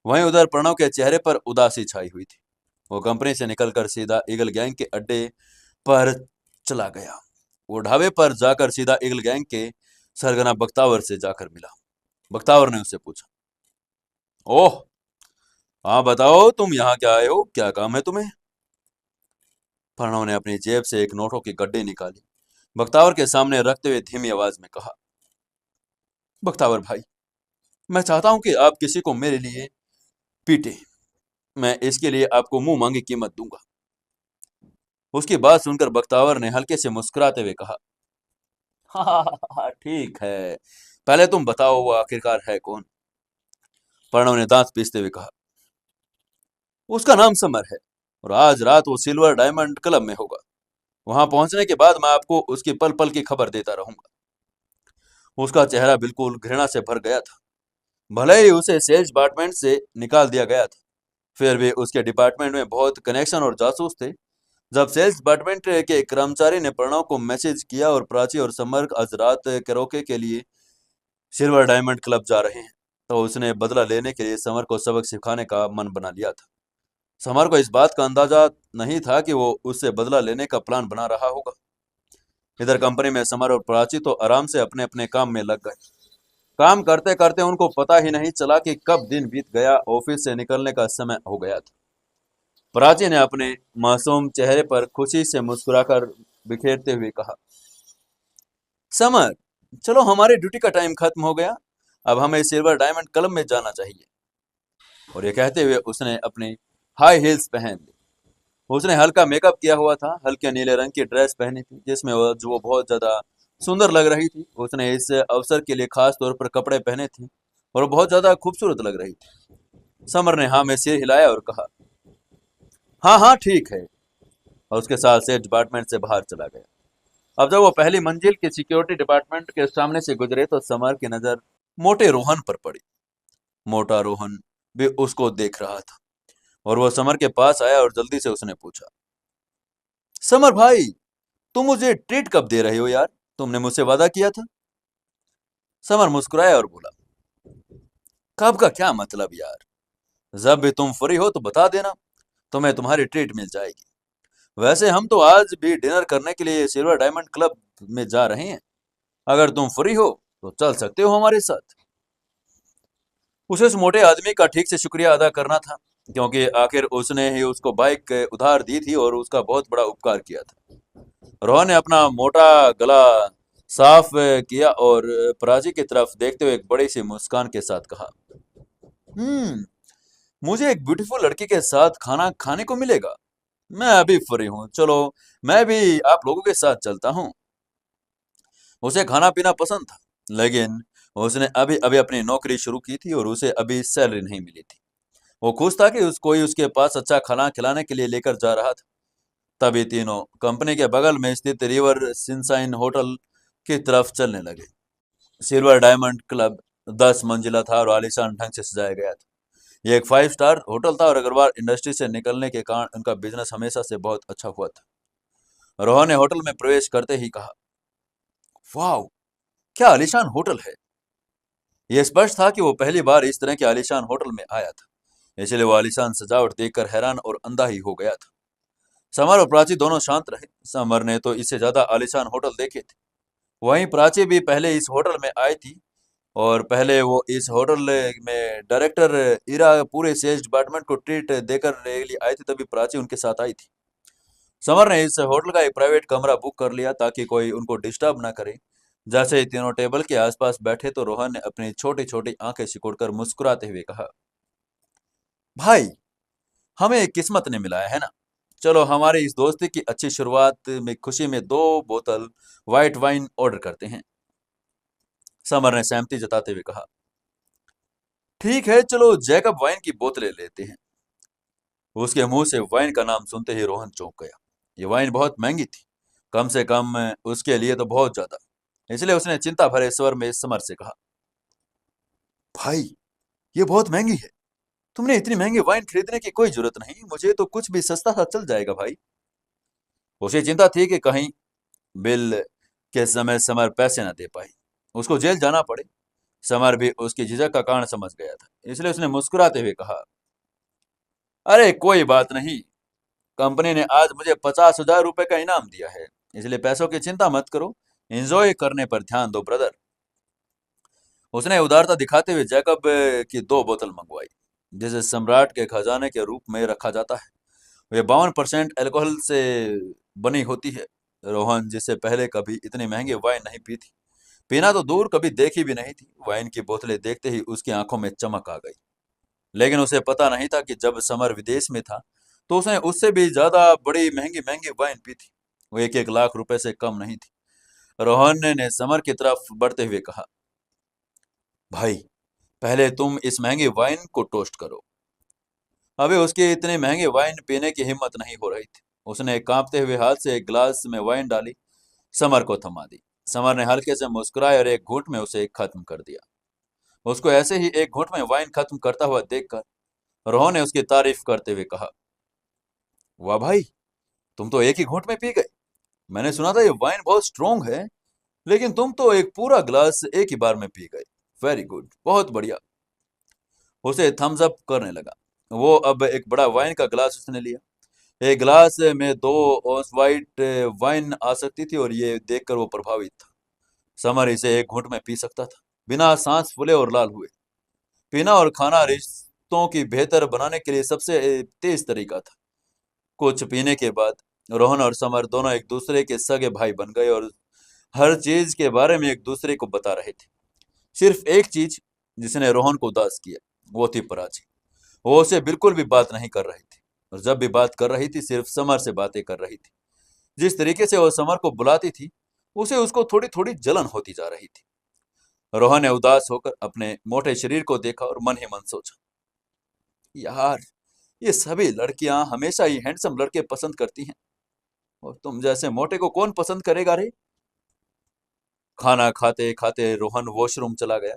वहीं उधर प्रणव के चेहरे पर उदासी छाई हुई थी। वो कंपनी से निकलकर सीधा ईगल गैंग के अड्डे पर चला गया। वो ढाबे पर जाकर सीधा ईगल गैंग के सरगना बख्तावर से जाकर मिला। बख्तावर ने उससे पूछा, ओह, हाँ बताओ, तुम यहाँ क्या आए हो, क्या काम है तुम्हें। प्रणव ने अपनी जेब से एक नोटों की गड्डी निकाली, बख्तावर के सामने रखते हुए धीमी आवाज में कहा, बख्तावर भाई, मैं चाहता हूं कि आप किसी को मेरे लिए पीटे। मैं इसके लिए आपको मुंह मांगी कीमत दूंगा। उसकी बात सुनकर बख्तावर ने हल्के से मुस्कुराते हुए कहा, हाँ ठीक है, पहले तुम बताओ वो आखिरकार है कौन। प्रणव ने दांत पीसते हुए कहा, उसका नाम समर है और आज रात वो सिल्वर डायमंड क्लब में होगा। वहां पहुंचने के बाद मैं आपको उसकी पल पल की खबर देता रहूंगा। उसका चेहरा बिल्कुल घृणा से भर गया था। भले ही उसे सेल्स डिपार्टमेंट से निकाल दिया गया था, फिर भी उसके डिपार्टमेंट में बहुत कनेक्शन और जासूस थे। जब सेल्स डिपार्टमेंट के कर्मचारी ने प्रणव को मैसेज किया और प्राची और समर आज रात कैरोके के लिए सिल्वर डायमंड क्लब जा रहे हैं, तो उसने बदला लेने के लिए समर को सबक सिखाने का मन बना लिया था। समर को इस बात का अंदाजा नहीं था कि वो उससे बदला लेने का प्लान बना रहा होगा। इधर कंपनी में समर और प्राची तो आराम से अपने अपने काम में लग गए। काम करते करते उनको पता ही नहीं चला कि कब दिन बीत गया, ऑफिस से निकलने का समय हो गया था। प्राची ने अपने मासूम चेहरे पर खुशी से मुस्कुराकर बिखेरते हुए कहा, समर, चलो हमारी ड्यूटी का टाइम खत्म हो गया, अब हमें सिल्वर डायमंड क्लब में जाना चाहिए। और ये कहते हुए उसने अपनी हाई हील्स पहन ली। उसने हल्का मेकअप किया हुआ था, हल्के नीले रंग की ड्रेस पहनी थी जिसमें वो बहुत ज्यादा सुंदर लग रही थी। उसने इस अवसर के लिए खास तौर पर कपड़े पहने थे और वो बहुत ज्यादा खूबसूरत लग रही थी। समर ने हाँ में सिर हिलाया और कहा, हाँ हाँ ठीक है, और उसके साथ से डिपार्टमेंट से बाहर चला गया। अब जब वो पहली मंजिल के सिक्योरिटी डिपार्टमेंट के सामने से गुजरे तो समर की नजर मोटे रोहन पर पड़ी। मोटा रोहन भी उसको देख रहा था और वो समर के पास आया और जल्दी से उसने पूछा, समर भाई, तुम मुझे ट्रीट कब दे रहे हो यार, तुमने मुझसे वादा किया था। समर मुस्कुराया और बोला, कब का क्या मतलब यार, जब भी तुम फ्री हो तो बता देना, तुम्हें तुम्हारी ट्रीट मिल जाएगी। वैसे हम तो आज भी डिनर करने के लिए सिल्वर डायमंड क्लब में जा रहे हैं, अगर तुम फ्री हो तो चल सकते हो हमारे साथ। उसे उस मोटे आदमी का ठीक से शुक्रिया अदा करना था, क्योंकि आखिर उसने ही उसको बाइक उधार दी थी और उसका बहुत बड़ा उपकार किया था। रोहन ने अपना मोटा गला साफ किया और प्राची की तरफ देखते हुए एक बड़ी सी मुस्कान के साथ कहा, हम्म, मुझे एक ब्यूटीफुल लड़की के साथ खाना खाने को मिलेगा। मैं अभी फ्री हूँ, चलो मैं भी आप लोगों के साथ चलता हूँ। उसे खाना पीना पसंद था, लेकिन उसने अभी अभी अपनी नौकरी शुरू की थी और उसे अभी सैलरी नहीं मिली थी। वो खुश था कि कोई उसके पास अच्छा खाना खिलाने के लिए लेकर जा रहा था। तभी तीनों कंपनी के बगल में स्थित रिवर सनशाइन होटल की तरफ चलने लगे। सिल्वर डायमंड क्लब 10 मंजिला था और आलीशान ढंग से सजाया गया था। यह एक 5 स्टार होटल था और अग्रवाल इंडस्ट्री से निकलने के कारण उनका बिजनेस हमेशा से बहुत अच्छा हुआ था। रोहन ने होटल में प्रवेश करते ही कहा, वाह, क्या आलीशान होटल है। यह स्पष्ट था कि वो पहली बार इस तरह के आलीशान होटल में आया था, इसलिए वो आलीशान सजावट देखकर हैरान और अंधा ही हो गया था। समर और प्राची दोनों शांत रहे। समर ने तो इससे ज्यादा आलीशान होटल देखे थे, वहीं प्राची भी पहले इस होटल में आई थी, और पहले वो इस होटल में डायरेक्टर इरा पूरे सेल्स डिपार्टमेंट को ट्रीट देकर के लिए आए थे, तभी प्राची उनके साथ आई थी। समर ने इस होटल का एक प्राइवेट कमरा बुक कर लिया ताकि कोई उनको डिस्टर्ब ना करे। जैसे ही तीनों टेबल के आसपास बैठे तो रोहन ने अपनी छोटी छोटी आंखें सिकुड़कर मुस्कुराते हुए कहा, भाई, हमें किस्मत ने मिलाया है ना। चलो हमारी इस दोस्ती की अच्छी शुरुआत में खुशी में 2 बोतल व्हाइट वाइन ऑर्डर करते हैं। समर ने सहमति जताते हुए कहा, ठीक है, चलो जैकब वाइन की बोतलें लेते हैं। उसके मुंह से वाइन का नाम सुनते ही रोहन चौंक गया। ये वाइन बहुत महंगी थी, कम से कम उसके लिए तो बहुत ज्यादा। इसलिए उसने चिंता भरे स्वर में समर से कहा, भाई, ये बहुत महंगी है। तुमने इतनी महंगी वाइन खरीदने की कोई जरूरत नहीं, मुझे तो कुछ भी सस्ता सा चल जाएगा भाई। उसे चिंता थी कि कहीं बिल के समय समर पैसे न दे पाई, उसको जेल जाना पड़े। समर भी उसकी झिझक का कारण समझ गया था, इसलिए उसने मुस्कुराते हुए कहा, अरे कोई बात नहीं, कंपनी ने आज मुझे 50,000 रुपए का इनाम दिया है, इसलिए पैसों की चिंता मत करो, एंजॉय करने पर ध्यान दो ब्रदर। उसने उदारता दिखाते हुए जैकब की 2 बोतल मंगवाई, जिसे सम्राट के खजाने के रूप में रखा जाता है। वे 52% अल्कोहल से बनी होती है। रोहन, जिससे पहले कभी इतनी महंगी वाइन नहीं पी थी, पीना तो दूर कभी देखी भी नहीं थी, वाइन की बोतलें देखते ही उसकी आंखों में चमक आ गई। लेकिन उसे पता नहीं था कि जब समर विदेश में था तो उसने उससे भी ज्यादा बड़ी महंगी महंगी वाइन पी थी। वो 1-1 लाख रुपए से कम नहीं थी। रोहन ने समर की तरफ बढ़ते हुए कहा, भाई, पहले तुम इस महंगी वाइन को टोस्ट करो। अभी उसकी इतनी महंगी वाइन पीने की हिम्मत नहीं हो रही थी। उसने कांपते हुए हाथ से एक गिलास में वाइन डाली, समर को थमा दी। समर ने हल्के से मुस्कुराया और एक घूंट में उसे खत्म कर दिया। उसको ऐसे ही एक घूंट में वाइन खत्म करता हुआ देखकर रोहन ने उसकी तारीफ करते हुए कहा, वाह भाई, तुम तो एक ही घूंट में पी गए। मैंने सुना था ये वाइन बहुत स्ट्रोंग है, लेकिन तुम तो एक पूरा ग्लास एक ही बार में पी गए। वेरी गुड, बहुत बढ़िया। उसे थम्स अप करने लगा। वो अब एक बड़ा वाइन का ग्लास उसने लिया। एक गिलास में 2 औंस वाइट वाइन आ सकती थी और ये देखकर वो प्रभावित था। समर इसे एक घूंट में पी सकता था, बिना सांस फूले और लाल हुए। पीना और खाना रिश्तों की बेहतर बनाने के लिए सबसे तेज तरीका था। कुछ पीने के बाद रोहन और समर दोनों एक दूसरे के सगे भाई बन गए और हर चीज के बारे में एक दूसरे को बता रहे थे। सिर्फ एक चीज जिसने रोहन को उदास किया, वो थी प्राची। वो उसे बिल्कुल भी बात नहीं कर रही थी, और जब भी बात कर रही थी सिर्फ समर से बातें कर रही थी। जिस तरीके से वो समर को बुलाती थी, उसे उसको थोड़ी थोड़ी जलन होती जा रही थी। रोहन ने उदास होकर अपने मोटे शरीर को देखा और मन ही मन सोचा, यार, ये सभी लड़कियां हमेशा ही हैंडसम लड़के पसंद करती हैं, और तुम जैसे मोटे को कौन पसंद करेगा रे। खाना खाते खाते रोहन वॉशरूम चला गया,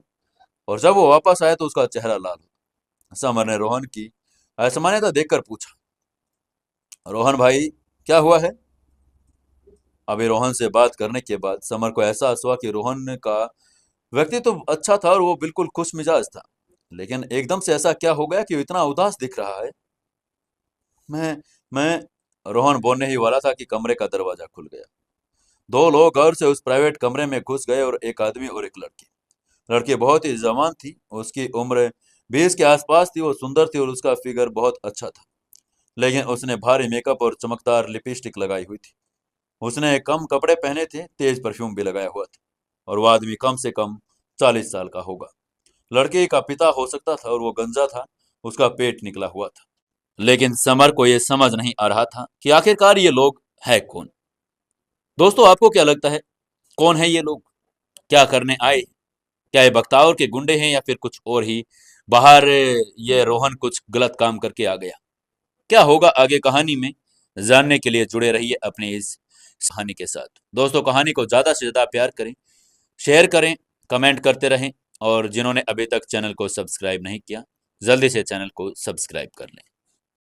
और जब वो वापस आया तो उसका चेहरा लाल हो। समर ने रोहन की असामान्यता देखकर पूछा, रोहन भाई, क्या हुआ है। अभी रोहन से बात करने के बाद समर को एहसास हुआ कि रोहन का व्यक्तित्व तो अच्छा था और वो बिल्कुल खुश मिजाज था, लेकिन एकदम से ऐसा क्या हो गया कि वो इतना उदास दिख रहा है। मैं रोहन बोलने ही वाला था कि कमरे का दरवाजा खुल गया। 2 लोग घर से उस प्राइवेट कमरे में घुस गए, और एक आदमी और एक लड़की। लड़की बहुत ही जवान थी, उसकी उम्र 20 के आसपास थी। वो सुंदर थी और उसका फिगर बहुत अच्छा था, लेकिन उसने भारी मेकअप और चमकदार लिपस्टिक लगाई हुई थी। उसने कम कपड़े पहने थे, तेज परफ्यूम भी लगाया हुआ था, और वो आदमी कम से कम 40 साल का होगा। लड़के का पिता हो सकता था और वो गंजा था, उसका पेट निकला हुआ था। लेकिन समर को यह समझ नहीं आ रहा था कि आखिरकार ये लोग है कौन। दोस्तों, आपको क्या लगता है, कौन है ये लोग, क्या करने आए? क्या ये बख्तावर के गुंडे हैं या फिर कुछ और ही? बाहर ये रोहन कुछ गलत काम करके आ गया? क्या होगा आगे कहानी में, जानने के लिए जुड़े रहिए अपने इस कहानी के साथ। दोस्तों, कहानी को ज्यादा से ज्यादा प्यार करें, शेयर करें, कमेंट करते रहें, और जिन्होंने अभी तक चैनल को सब्सक्राइब नहीं किया, जल्दी से चैनल को सब्सक्राइब कर लें।